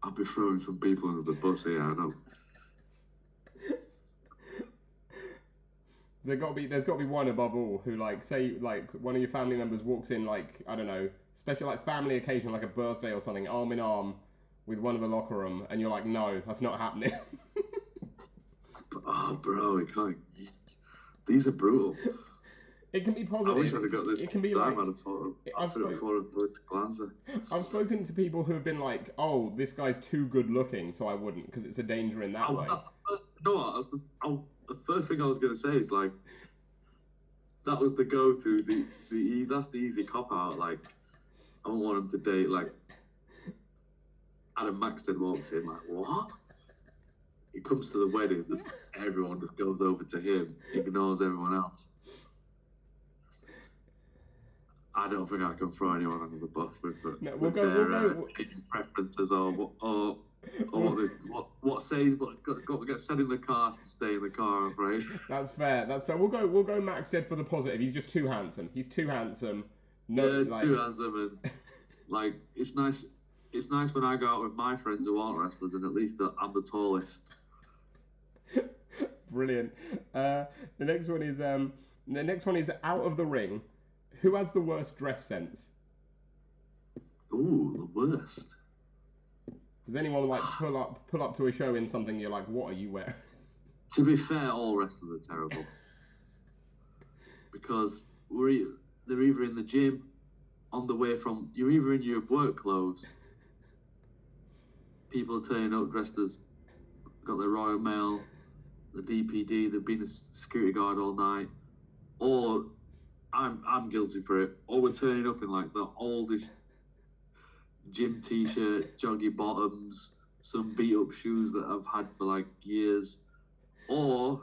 I'll be throwing some people under the bus here. I know. There's got to be one above all who, like, say, like, one of your family members walks in, like, I don't know, special, like, family occasion, like a birthday or something, arm in arm with one of the locker room, and you're like, no, that's not happening. Oh, bro, these are brutal. It can be positive. I wish I'd have got this. It can be like. I've spoken to people who have been like, "Oh, this guy's too good looking, so I wouldn't," because it's a danger in that way. The first thing I was going to say is like, that was the go-to. That's the easy cop out. Like, I don't want him to date. Like, Adam Maxted walks in. Like, what? He comes to the wedding. Everyone just goes over to him, ignores everyone else. I don't think I can throw anyone under the bus with their preferences or what gets said in the car to stay in the car. I'm afraid. That's fair. We'll go Maxted for the positive. He's just too handsome. Too handsome, and like it's nice. It's nice when I go out with my friends who aren't wrestlers, and at least I'm the tallest. Brilliant. The next one is out of the ring. Who has the worst dress sense? Ooh, the worst. Does anyone like pull up to a show in something you're like, what are you wearing? To be fair, all wrestlers are terrible. Because they're either in the gym, on the way from, you're either in your work clothes, people are turning up dressed as, got their Royal Mail, the DPD, they've been a security guard all night, or I'm guilty for it. Or we're turning up in like the oldest gym t-shirt, joggy bottoms, some beat up shoes that I've had for like years. Or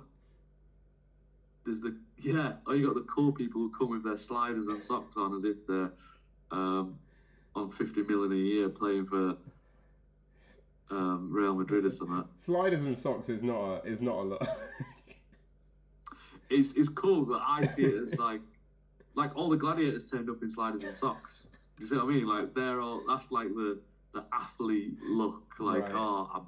there's you got the cool people who come with their sliders and socks on as if they're on 50 million a year playing for Real Madrid or something. Sliders and socks is not a lot. It's cool, but I see it as like all the gladiators turned up in sliders and socks. You see what I mean? Like that's like the athlete look. Like, right.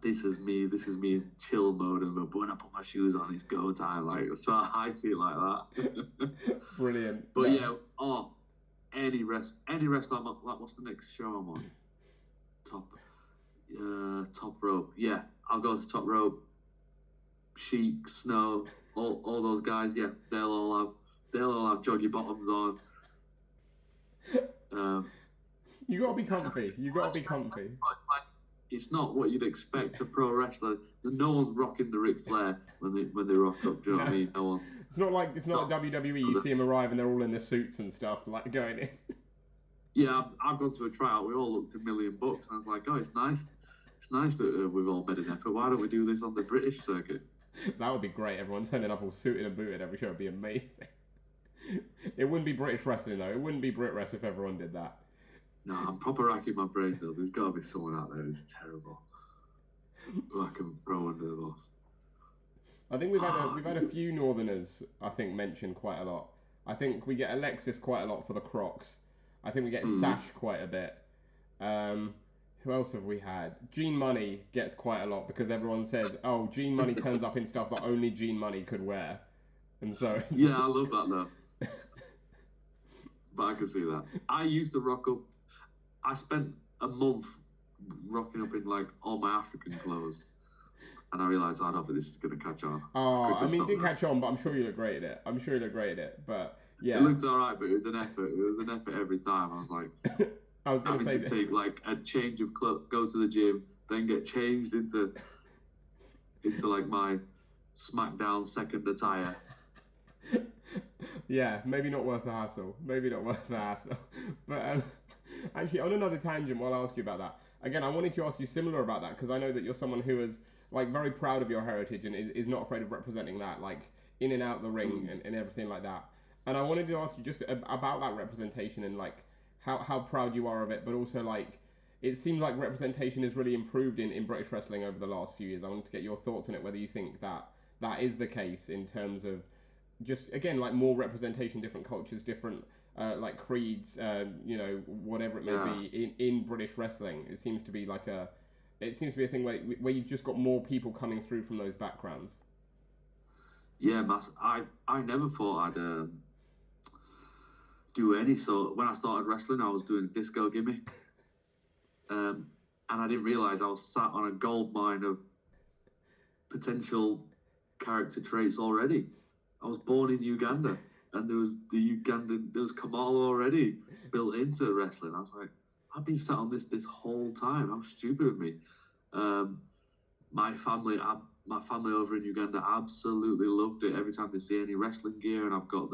This is me in chill mode, but when I put my shoes on, it's go time. Like, so I see it like that. Brilliant. But any rest I'm like, what's the next show I'm on? Top rope. Yeah, I'll go to top rope. Sheik, Snow, all those guys. Yeah, they'll all have joggy bottoms on. You gotta be comfy. It's not what you'd expect a pro wrestler. No one's rocking the Ric Flair when they rock up. Do you know what I mean? No one. It's not like WWE. You see them arrive and they're all in their suits and stuff, like going in. Yeah, I've gone to a tryout. We all looked $1 million, and I was like, oh, it's nice. It's nice that we've all made an effort. Why don't we do this on the British circuit? That would be great. Everyone turning up all suited and booted every show would be amazing. It wouldn't be British wrestling though. It wouldn't be Brit Wrest if everyone did that. No, I'm proper racking my brain though. There's got to be someone out there who's terrible who I can throw under the bus. I think we've had a few Northerners, I think, mentioned quite a lot. I think we get Alexis quite a lot for the Crocs. I think we get Sash quite a bit. Who else have we had? Gene Money gets quite a lot because everyone says, oh, Gene Money turns up in stuff that only Gene Money could wear. And so... Yeah, I love that though. But I can see that. I used to rock up. I spent a month rocking up in like all my African clothes. And I realised, I don't think this is going to catch on. Oh, I mean, it didn't catch on, but I'm sure you look great at it. But yeah. It looked alright, but it was an effort. It was an effort every time. I was like... I was going to say take like a change of clothes, go to the gym, then get changed into like my SmackDown second attire. Yeah, maybe not worth the hassle. But actually, on another tangent, while I ask you about that, again, I wanted to ask you similar about that because I know that you're someone who is like very proud of your heritage and is not afraid of representing that, like in and out the ring and everything like that. And I wanted to ask you just about that representation and like how proud you are of it, but also like it seems like representation has really improved in British wrestling over the last few years. I wanted to get your thoughts on it, whether you think that is the case in terms of just, again, like more representation, different cultures, different like creeds, whatever it may be in British wrestling. It seems to be a thing where you've just got more people coming through from those backgrounds. Yeah, I never thought I'd do any sort. When I started wrestling, I was doing disco gimmick, and I didn't realise I was sat on a gold mine of potential character traits already. I was born in Uganda, and there was Kamal already built into wrestling. I was like, I've been sat on this whole time. How stupid of me. My family over in Uganda absolutely loved it. Every time they see any wrestling gear, and I've got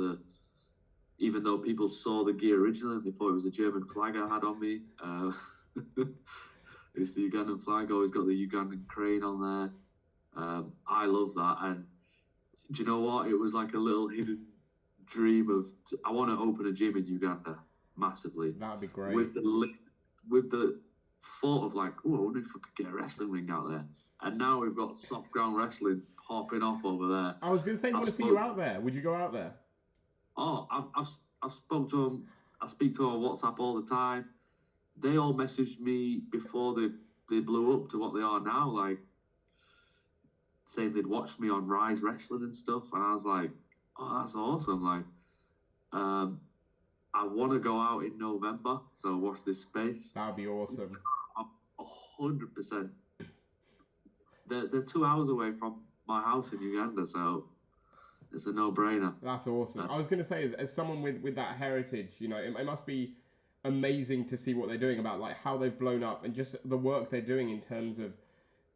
even though people saw the gear originally, they thought it was a German flag I had on me. It's the Ugandan flag. Always got the Ugandan crane on there. I love that. And do you know what? It was like a little hidden dream of, I want to open a gym in Uganda massively. That'd be great. With the thought of like, oh, I wonder if I could get a wrestling ring out there. And now we've got soft ground wrestling popping off over there. I was going to say, I want to see you out there. Would you go out there? Oh, I've spoke to them. I speak to them on WhatsApp all the time. They all messaged me before they blew up to what they are now, like saying they'd watched me on Rise Wrestling and stuff, and I was like, oh, that's awesome. Like, I want to go out in November, so watch this space. That'd be awesome. 100%. They're 2 hours away from my house in Uganda, so it's a no-brainer. That's awesome. I was going to say, as someone with that heritage, it must be amazing to see what they're doing about like how they've blown up and just the work they're doing in terms of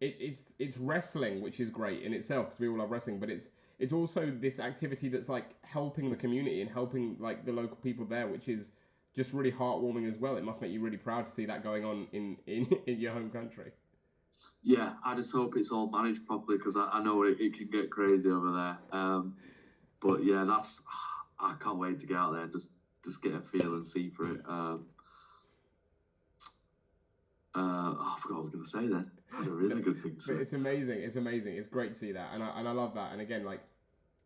it's wrestling, which is great in itself because we all love wrestling, but it's also this activity that's like helping the community and helping like the local people there, which is just really heartwarming as well. It must make you really proud to see that going on in your home country. Yeah, I just hope it's all managed properly because I know it can get crazy over there. But yeah, I can't wait to get out there and just get a feel and see for it. I forgot what I was going to say then. I had a really good thing to say. It's amazing. It's great to see that, and I love that. And again, like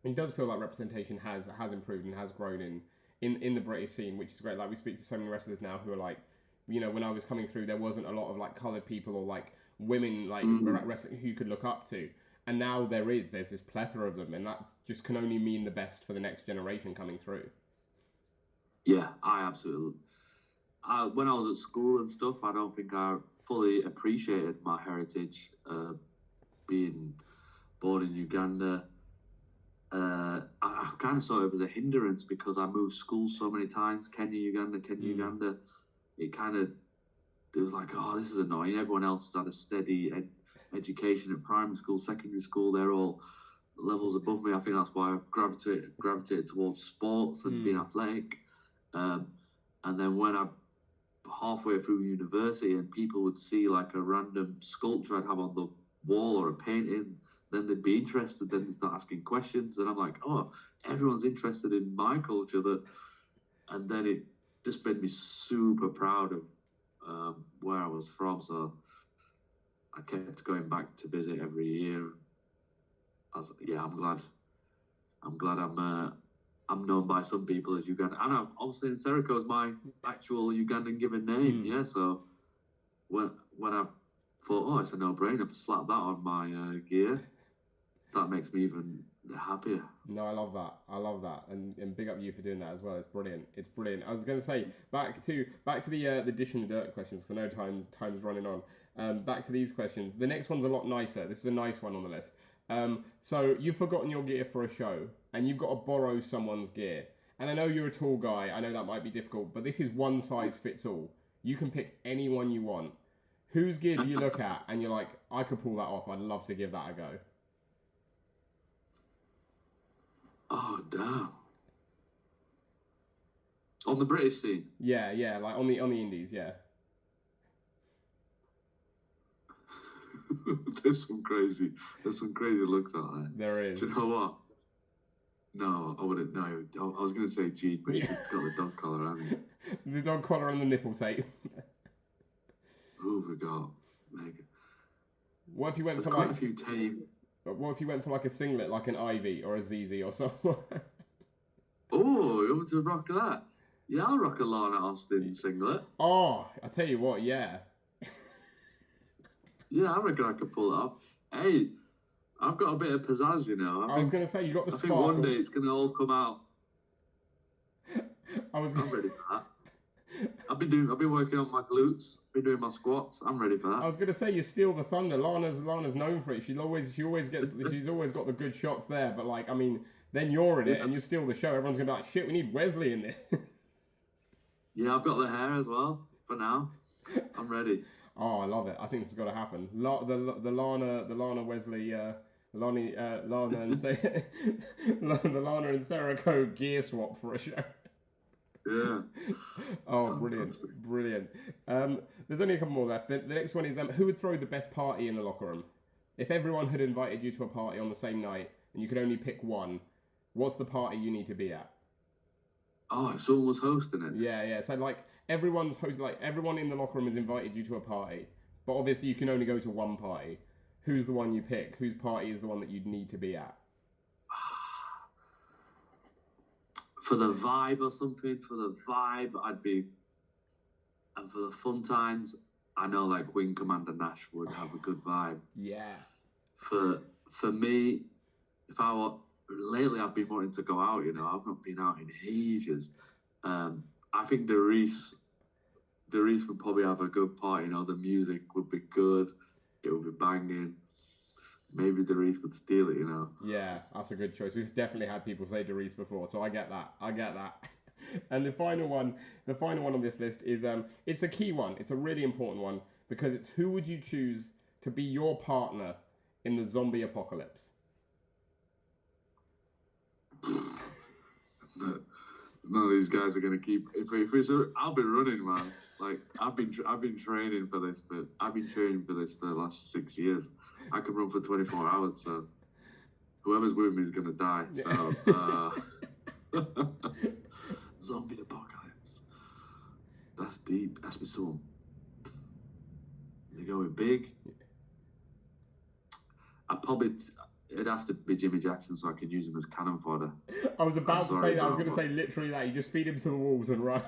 it does feel like representation has improved and has grown in the British scene, which is great. Like we speak to so many wrestlers now who are like, when I was coming through, there wasn't a lot of like coloured people or like women like wrestling who you could look up to, and now there's this plethora of them, and that just can only mean the best for the next generation coming through. Yeah, I absolutely. When I was at school and stuff, I don't think I fully appreciated my heritage. Being born in Uganda, I kind of saw it as a hindrance because I moved schools so many times. Kenya, Uganda. It was like, oh, this is annoying. Everyone else has had a steady education at primary school, secondary school. They're all levels above me. I think that's why I gravitated towards sports and being athletic. And then when I halfway through university and people would see like a random sculpture I'd have on the wall or a painting, then they'd be interested, then they'd start asking questions, and I'm like, oh, everyone's interested in my culture. And then it just made me super proud of where I was from. So I kept going back to visit every year. I'm glad I'm known by some people as Uganda, and obviously Nsereko is my actual Ugandan given name. Yeah, so when I thought, oh, it's a no-brainer to slap that on my gear, that makes me even happier. No, I love that, and big up you for doing that as well. It's brilliant. I was going to say back to the dish and the dirt questions, because I know time's running on. Back to these questions. The next one's a lot nicer. This is a nice one on the list. So you've forgotten your gear for a show, and you've got to borrow someone's gear. And I know you're a tall guy. I know that might be difficult, but this is one size fits all. You can pick anyone you want. Whose gear do you look at and you're like, I could pull that off. I'd love to give that a go. Oh, damn. On the British scene? Yeah, like on the indies, yeah. There's some crazy looks out there. There is. Do you know what? No, I wouldn't. No, I was going to say G, but he's just got the dog collar on. The dog collar and the nipple tape. Who have we got? Mega. What if you went for quite a few tame. What if you went for like a singlet, like an Ivy or a ZZ or something? Oh, you want to rock that? Yeah, I'll rock a Lana Austin singlet. Oh, I tell you what, yeah. Yeah, I reckon I could pull it off. Hey, I've got a bit of pizzazz, you know. I was going to say, you got the sparkle. I think one day it's going to all come out. I'm ready for that. I've been working on my glutes, been doing my squats. I'm ready for that. I was going to say, you steal the thunder. Lana's known for it. She's always got the good shots there. But like, I mean, then you're in it and you steal the show. Everyone's going to be like, shit, we need Wesley in this. Yeah, I've got the hair as well. For now, I'm ready. Oh, I love it. I think this has got to happen. The Lana Wesley, Lana and the Lana and Nsereko gear swap for a show. Yeah. Oh, brilliant. There's only a couple more left. The next one is who would throw the best party in the locker room? If everyone had invited you to a party on the same night and you could only pick one, what's the party you need to be at? Oh, if someone was hosting it. Yeah. So like everyone in the locker room has invited you to a party, but obviously you can only go to one party. Who's the one you pick? Whose party is the one that you'd need to be at? For the vibe or something, I'd be... And for the fun times, I know like Wing Commander Nash would have a good vibe. Yeah. For me, lately I've been wanting to go out, you know. I've not been out in ages. I think Darius would probably have a good party, you know. The music would be good. It would be banging. Maybe Darius would steal it, you know. Yeah, that's a good choice. We've definitely had people say Darius before, so I get that. And the final one on this list is it's a key one. It's a really important one because it's who would you choose to be your partner in the zombie apocalypse? None of these guys are going to keep. I'll be running, man. Like I've been training for this, but I've been training for this for the last 6 years. I can run for 24 hours, so whoever's with me is going to die. So zombie apocalypse. That's deep. Ask me someone. They going big. It'd have to be Jimmy Jackson so I can use him as cannon fodder. I was about to say that. I was going to say literally that. You just feed him to the wolves and run.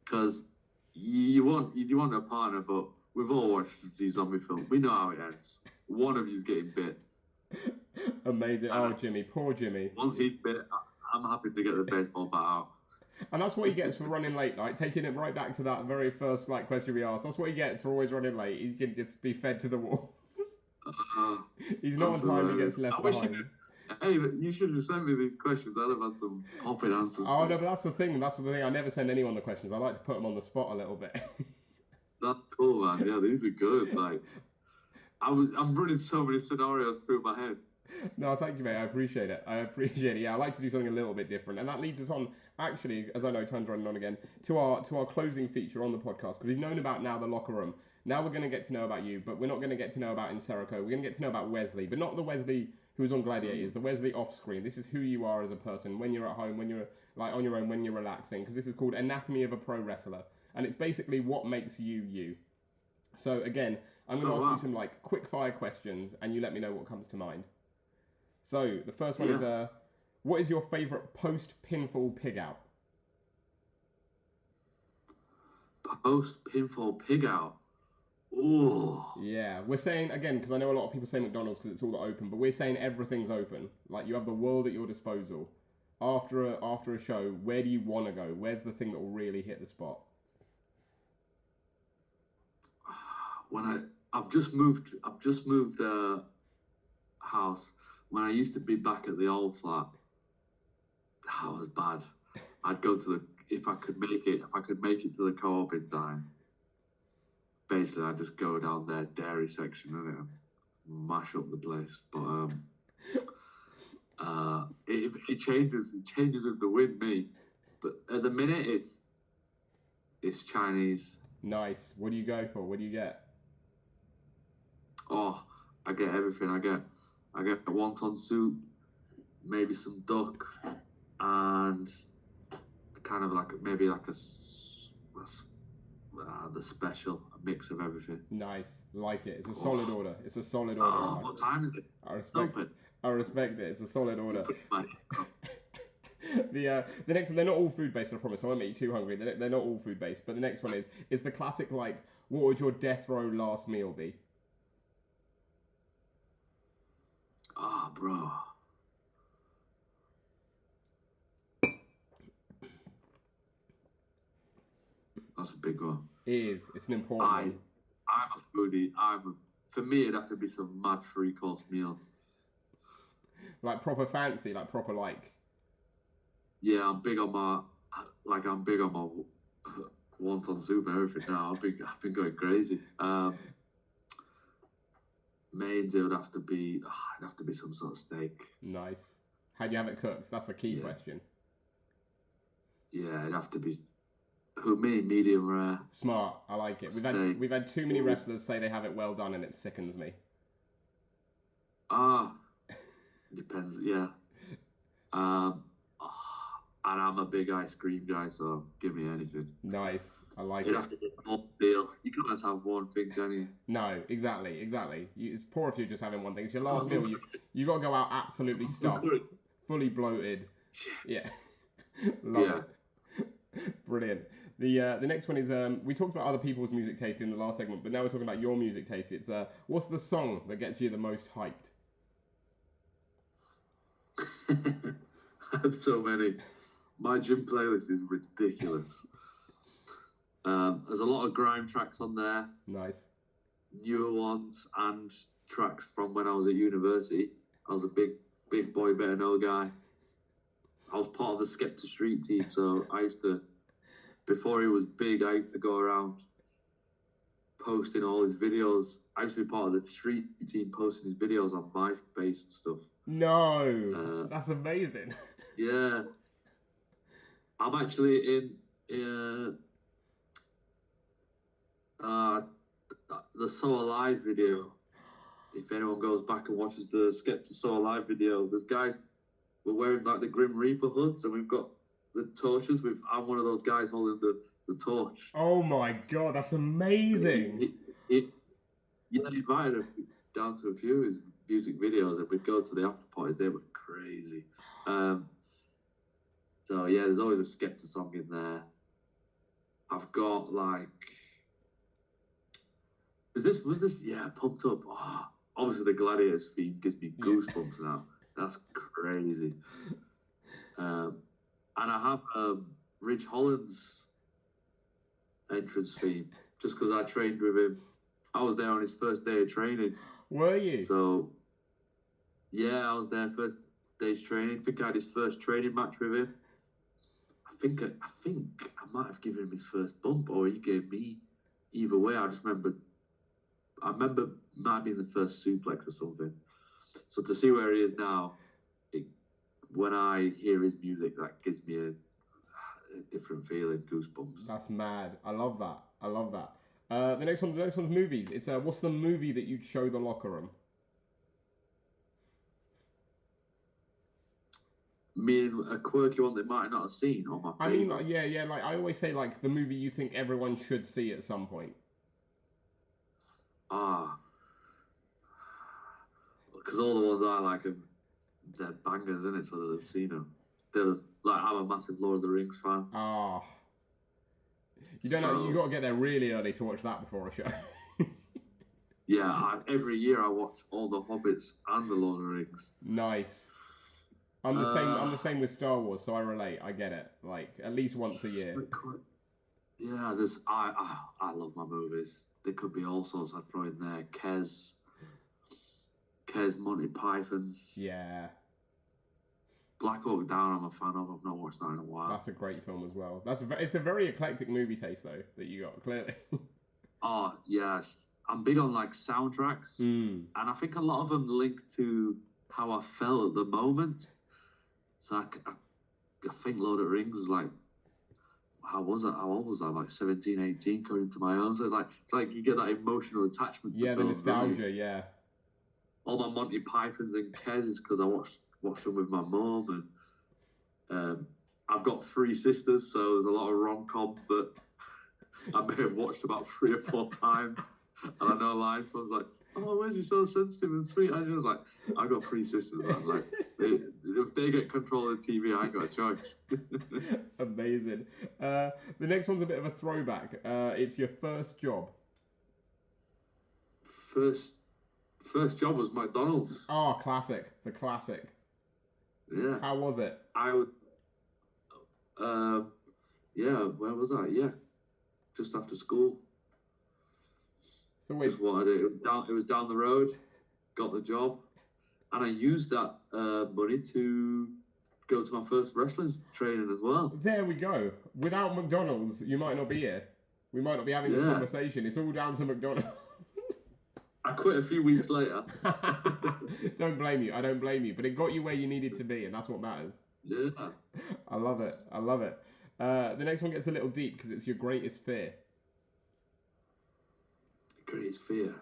Because you want a partner, but we've all watched these zombie films. We know how it ends. One of you's getting bit. Amazing. Oh, Jimmy. Poor Jimmy. Once he's bit, I'm happy to get the baseball bat out. And that's what he gets for running late, like taking it right back to that very first question we asked. That's what he gets for always running late. He can just be fed to the wolves. He's not on time, he gets left behind. Hey, you should have sent me these questions. I'd have had some popping answers. Oh, no, but that's the thing. I never send anyone the questions. I like to put them on the spot a little bit. That's cool, man. Yeah, these are good. Like, I'm running so many scenarios through my head. No, thank you, mate. I appreciate it. Yeah, I like to do something a little bit different, and that leads us on. Actually, as I know, time's running on again to our closing feature on the podcast because we've known about now the locker room. Now we're going to get to know about you, but we're not going to get to know about Nsereko. We're going to get to know about Wesley, but not the Wesley who was on Gladiators. The Wesley off screen. This is who you are as a person when you're at home, when you're like on your own, when you're relaxing. Because this is called Anatomy of a Pro Wrestler, and it's basically what makes you you. So again, I'm going to ask you some like quick fire questions, and you let me know what comes to mind. So the first one is, what is your favourite post-pinfall pig out? Post-pinfall pig out? Oh. Yeah, we're saying, again, because I know a lot of people say McDonald's because it's all open, but we're saying everything's open. Like, you have the world at your disposal. After a show, where do you want to go? Where's the thing that will really hit the spot? I've just moved house. When I used to be back at the old flat, that was bad. I'd go to if I could make it to the co-op in time. Basically, I'd just go down their dairy section and mash up the place. But it changes with the wind, me. But at the minute, it's Chinese. Nice. What do you go for? What do you get? Oh, I get everything. I get wonton soup, maybe some duck, and kind of like the special, a mix of everything. Nice, like it. It's a solid order. It's a solid order. What time is it? I respect it. It's a solid order. The next one, they're not all food based, I promise. I won't make you too hungry. They're not all food based, but the next one is the classic, like, what would your death row last meal be? Bro. That's a big one. It is. It's an important one. I'm a foodie. For me, it'd have to be some mad 3-course meal. Like proper fancy, like proper like. Yeah, I'm big on my wonton soup and everything now. I've been going crazy. Mains, it'd have to be some sort of steak. Nice. How do you have it cooked? That's the key question. Yeah, it'd have to be. Medium rare. Smart. I like it. We've had too many wrestlers say they have it well done, and it sickens me. Depends. Yeah. And I'm a big ice cream guy, so give me anything. Nice. I like it. It'd have to be a whole deal. You can't just have one thing, can you? No, exactly. It's poor if you're just having one thing. It's your last meal. You got to go out absolutely stuffed, fully bloated. Yeah. Love it. Brilliant. The next one is we talked about other people's music taste in the last segment, but now we're talking about your music taste. It's what's the song that gets you the most hyped? I have so many. My gym playlist is ridiculous. There's a lot of grime tracks on there. Nice. Newer ones and tracks from when I was at university. I was a big boy better know guy. I was part of the Skepta Street team, so I used to, before he was big, I used to go around posting all his videos. I used to be part of the street team posting his videos on MySpace and stuff. No, that's amazing. Yeah. I'm actually in the So Alive video. If anyone goes back and watches the Skepta So Alive video, there's guys, we're wearing like the Grim Reaper hoods and we've got the torches. I'm one of those guys holding the torch. Oh my god, that's amazing. He invited us down to a few of his music videos and we'd go to the after parties. They were crazy. So yeah, there's always a Skepta song in there. I've got like, was this? Yeah, Pumped Up. Oh, obviously the Gladiators theme gives me goosebumps now. That's crazy. And I have Ridge Holland's entrance theme just because I trained with him. I was there on his first day of training. Were you? So yeah, I was there first day's training. I think I had his first training match with him. I think I might have given him his first bump, or he gave me. Either way, I remember it might be the first suplex or something. So to see where he is now, when I hear his music, that gives me a different feeling, goosebumps. That's mad. I love that. I love that. The next one's movies. It's what's the movie that you'd show the locker room? Meaning a quirky one they might not have seen, or my favorite. I mean, yeah. Like I always say, like the movie you think everyone should see at some point. Because all the ones I like they're bangers, isn't it? So they've seen them. They're like, I'm a massive Lord of the Rings fan. You don't know. You got to get there really early to watch that before a show. Yeah, every year I watch all the Hobbits and the Lord of the Rings. Nice. I'm the same. I'm the same with Star Wars, so I relate. I get it. Like at least once a year. Yeah, I love my movies. There could be all sorts I'd throw in there. Kes, Monty Python's. Yeah. Black Hawk Down, I'm a fan of. I've not watched that in a while. That's a great film as well. It's a very eclectic movie taste though that you got clearly. Oh yes, I'm big on like soundtracks, and I think a lot of them link to how I felt at the moment. So I think Lord of the Rings was like, how old was I? Like 17, 18, going into my own. So it's like you get that emotional attachment to the nostalgia, yeah. All my Monty Pythons and Kes is because I watched them with my mum, and I've got 3 sisters, so there's a lot of rom-coms that I may have watched about 3 or 4 times, and I know lines from like, oh, where's you so sensitive and sweet? I was like, I got 3 sisters. I was like, if they get control of the TV, I ain't got a choice. Amazing. The next one's a bit of a throwback. It's your first job. First job was McDonald's. Oh, classic. The classic. Yeah. How was it? I would. Yeah. Where was I? Yeah. Just after school. So wait. Just wanted it. It was down the road. Got the job, and I used that money to go to my first wrestling training as well. There we go. Without McDonald's, you might not be here. We might not be having this conversation. It's all down to McDonald's. I quit a few weeks later. Don't blame you. I don't blame you. But it got you where you needed to be, and that's what matters. Yeah. I love it. I love it. The next one gets a little deep because it's your greatest fear. Greatest fear.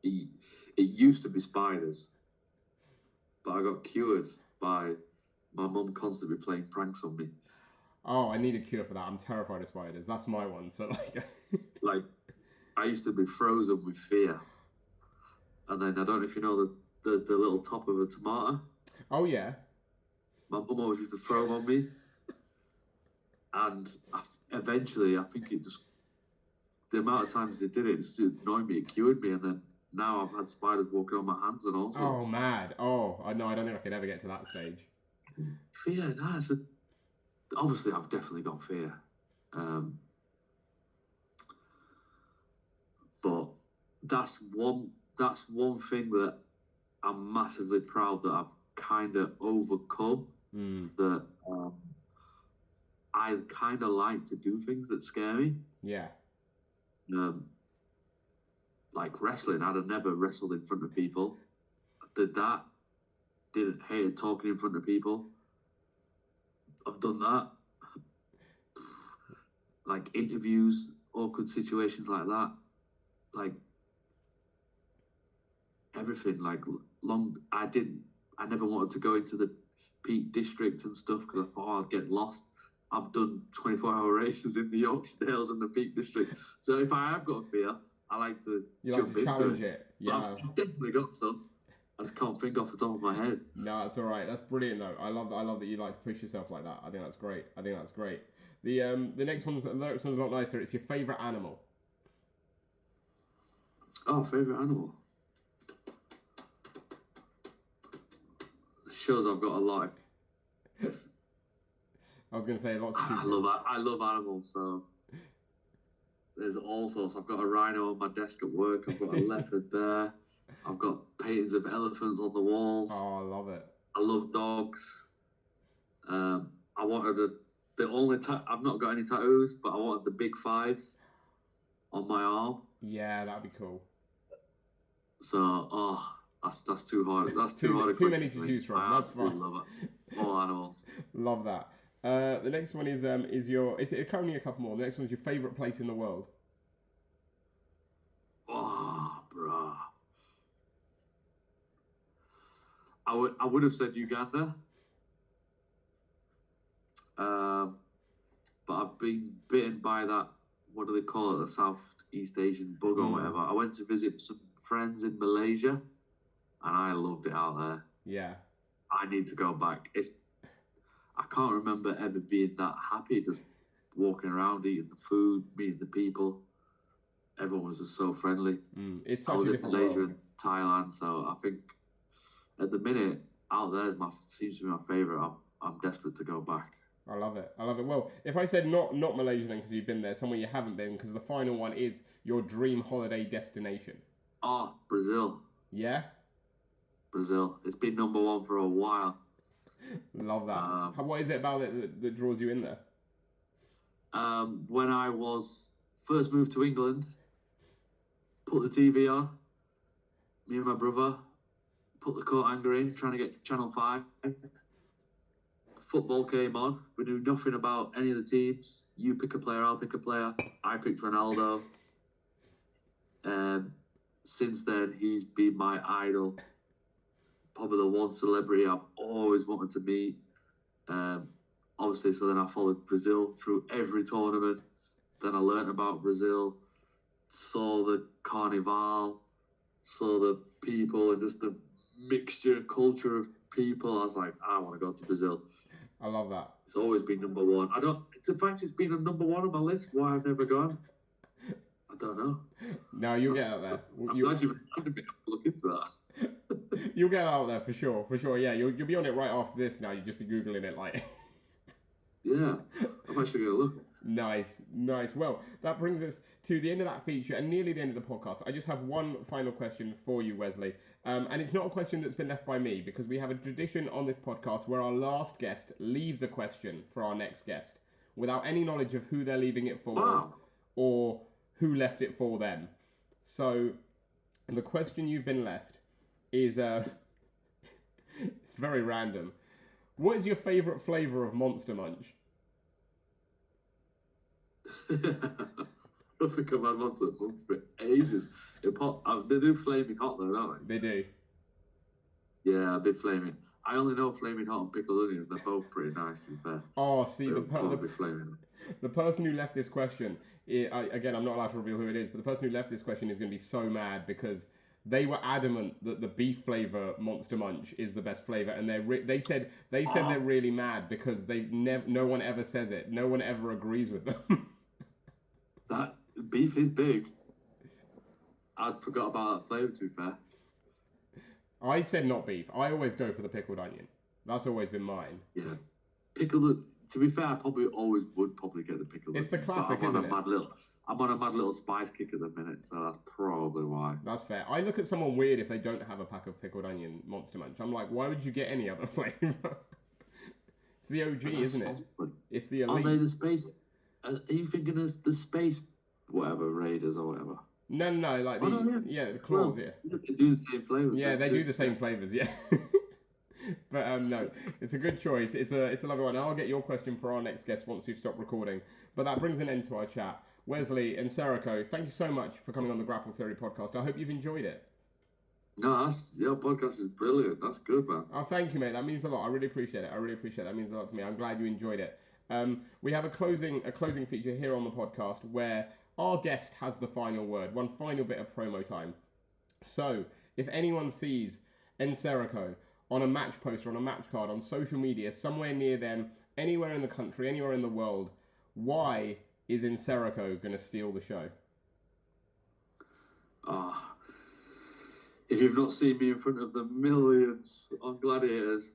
It used to be spiders, but I got cured by my mum constantly playing pranks on me. Oh, I need a cure for that. I'm terrified of spiders. That's my one. So like, I used to be frozen with fear. And then I don't know if you know the little top of a tomato. Oh yeah. My mum always used to throw them on me, and eventually I think it just the amount of times it did it just annoyed me. It cured me, and then now I've had spiders walking on my hands and all sorts. Oh mad. Oh, I know. I don't think I could ever get to that stage. Fear, obviously, I've definitely got fear. But that's one thing that I'm massively proud that I've kind of overcome. That I kind of like to do things that scare me. Yeah. Like wrestling, I'd have never wrestled in front of people. Did that. Hated talking in front of people. I've done that. Like interviews, awkward situations like that. Like everything. Like I never wanted to go into the Peak District and stuff because I thought I'd get lost. I've done 24-hour races in the Yorkshire Dales and the Peak District. So if I have got a fear, I like to jump into it. Yeah. I've definitely got some. I just can't think off the top of my head. No, it's all right. That's brilliant, though. I love that you like to push yourself like that. I think that's great. The next one's a lot nicer. It's your favourite animal. Oh, favourite animal. Shows I've got a life. I was going to say lots of I love animals, so there's all sorts. I've got a rhino on my desk at work. I've got a leopard there. I've got paintings of elephants on the walls. Oh, I love it. I love dogs. I wanted I've not got any tattoos, but I wanted the big 5. on my arm. Yeah, that'd be cool. So, that's too hard. That's too hard. Too many to choose from. That's fine. Love it. All animals. Love that. The next one is your. It's only a couple more. The next one is your favorite place in the world. Oh, bruh. I would have said Uganda. But I've been bitten by that. What do they call it? The Southeast Asian bug or whatever. I went to visit some friends in Malaysia, and I loved it out there. Yeah. I need to go back. I can't remember ever being that happy, just walking around, eating the food, meeting the people. Everyone was just so friendly. It's such a different Malaysia world. and Thailand, so I think at the minute out there seems to be my favourite. I'm desperate to go back. I love it. Well, if I said not Malaysia then because you've been there, somewhere you haven't been, because the final one is your dream holiday destination. Oh, Brazil. Yeah? Brazil. It's been number one for a while. Love that. What is it about it that draws you in there? When I was first moved to England, put the TV on, me and my brother, put the coat hanger in, trying to get Channel 5. Football came on. We knew nothing about any of the teams. You pick a player, I'll pick a player. I picked Ronaldo. Since then, he's been my idol. Probably the one celebrity I've always wanted to meet. Obviously, so then I followed Brazil through every tournament. Then I learnt about Brazil, saw the carnival, saw the people, and just the mixture and culture of people. I was like, I want to go to Brazil. I love that. It's always been number one. The fact it's been a number one on my list, why I've never gone, I don't know. No, you'll get out there. I'm glad you've look into that. You'll get out there for sure. Yeah, you'll be on it right after this. Now you'll just be googling it like. Yeah, I'm actually gonna look. Nice. Well, that brings us to the end of that feature and nearly the end of the podcast. I just have one final question for you, Wesley. And it's not a question that's been left by me, because we have a tradition on this podcast where our last guest leaves a question for our next guest without any knowledge of who they're leaving it for or who left it for them. So the question you've been left is, it's very random. What is your favourite flavour of Monster Munch? I don't think I've had Monster Munch for ages. They do Flaming Hot though, don't they? They do. Yeah, a bit Flaming. I only know Flaming Hot and Pickled Onion. They're both pretty nice, to be fair. Oh, see, the person who left this question, again, I'm not allowed to reveal who it is, but the person who left this question is going to be so mad because they were adamant that the beef flavour Monster Munch is the best flavour, and they said they're really mad because no one ever says it. No one ever agrees with them. That beef is big. I'd forgot about that flavour, to be fair. I said not beef. I always go for the pickled onion. That's always been mine. Yeah. To be fair, I probably always would get the pickled onion. It's the classic, isn't it? I'm on a mad little spice kick at the minute, so that's probably why. That's fair. I look at someone weird if they don't have a pack of pickled onion Monster Munch. I'm like, why would you get any other flavour? It's the OG, isn't it? It's the elite. Are they the space? Are you thinking of the space, whatever, Raiders or whatever? No, like the claws, yeah. They do the same flavours. Yeah, they do the same flavours, yeah. But no, it's a good choice. It's a lovely one. I'll get your question for our next guest once we've stopped recording. But that brings an end to our chat. Wesley and Nsereko, thank you so much for coming on the Grapple Theory podcast. I hope you've enjoyed it. No, your podcast is brilliant. That's good, man. Oh, thank you, mate. That means a lot. I really appreciate it. That means a lot to me. I'm glad you enjoyed it. We have a closing feature here on the podcast where our guest has the final word, one final bit of promo time. So, if anyone sees Nsereko on a match poster, on a match card, on social media, somewhere near them, anywhere in the country, anywhere in the world, why is Nsereko going to steal the show? If you've not seen me in front of the millions on Gladiators,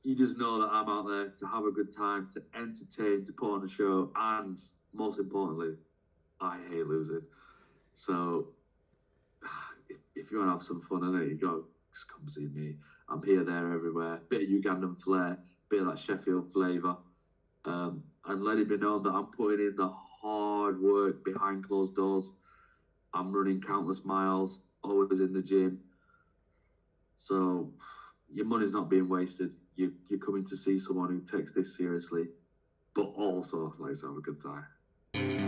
you just know that I'm out there to have a good time, to entertain, to put on a show, and most importantly, I hate losing. So if you want to have some fun in it, you go, just come see me. I'm here, there, everywhere. Bit of Ugandan flair, bit of that Sheffield flavour. And let it be known that I'm putting in the hard hard work behind closed doors. I'm running countless miles, always in the gym. So your money's not being wasted. You're coming to see someone who takes this seriously, but also likes to have a good time.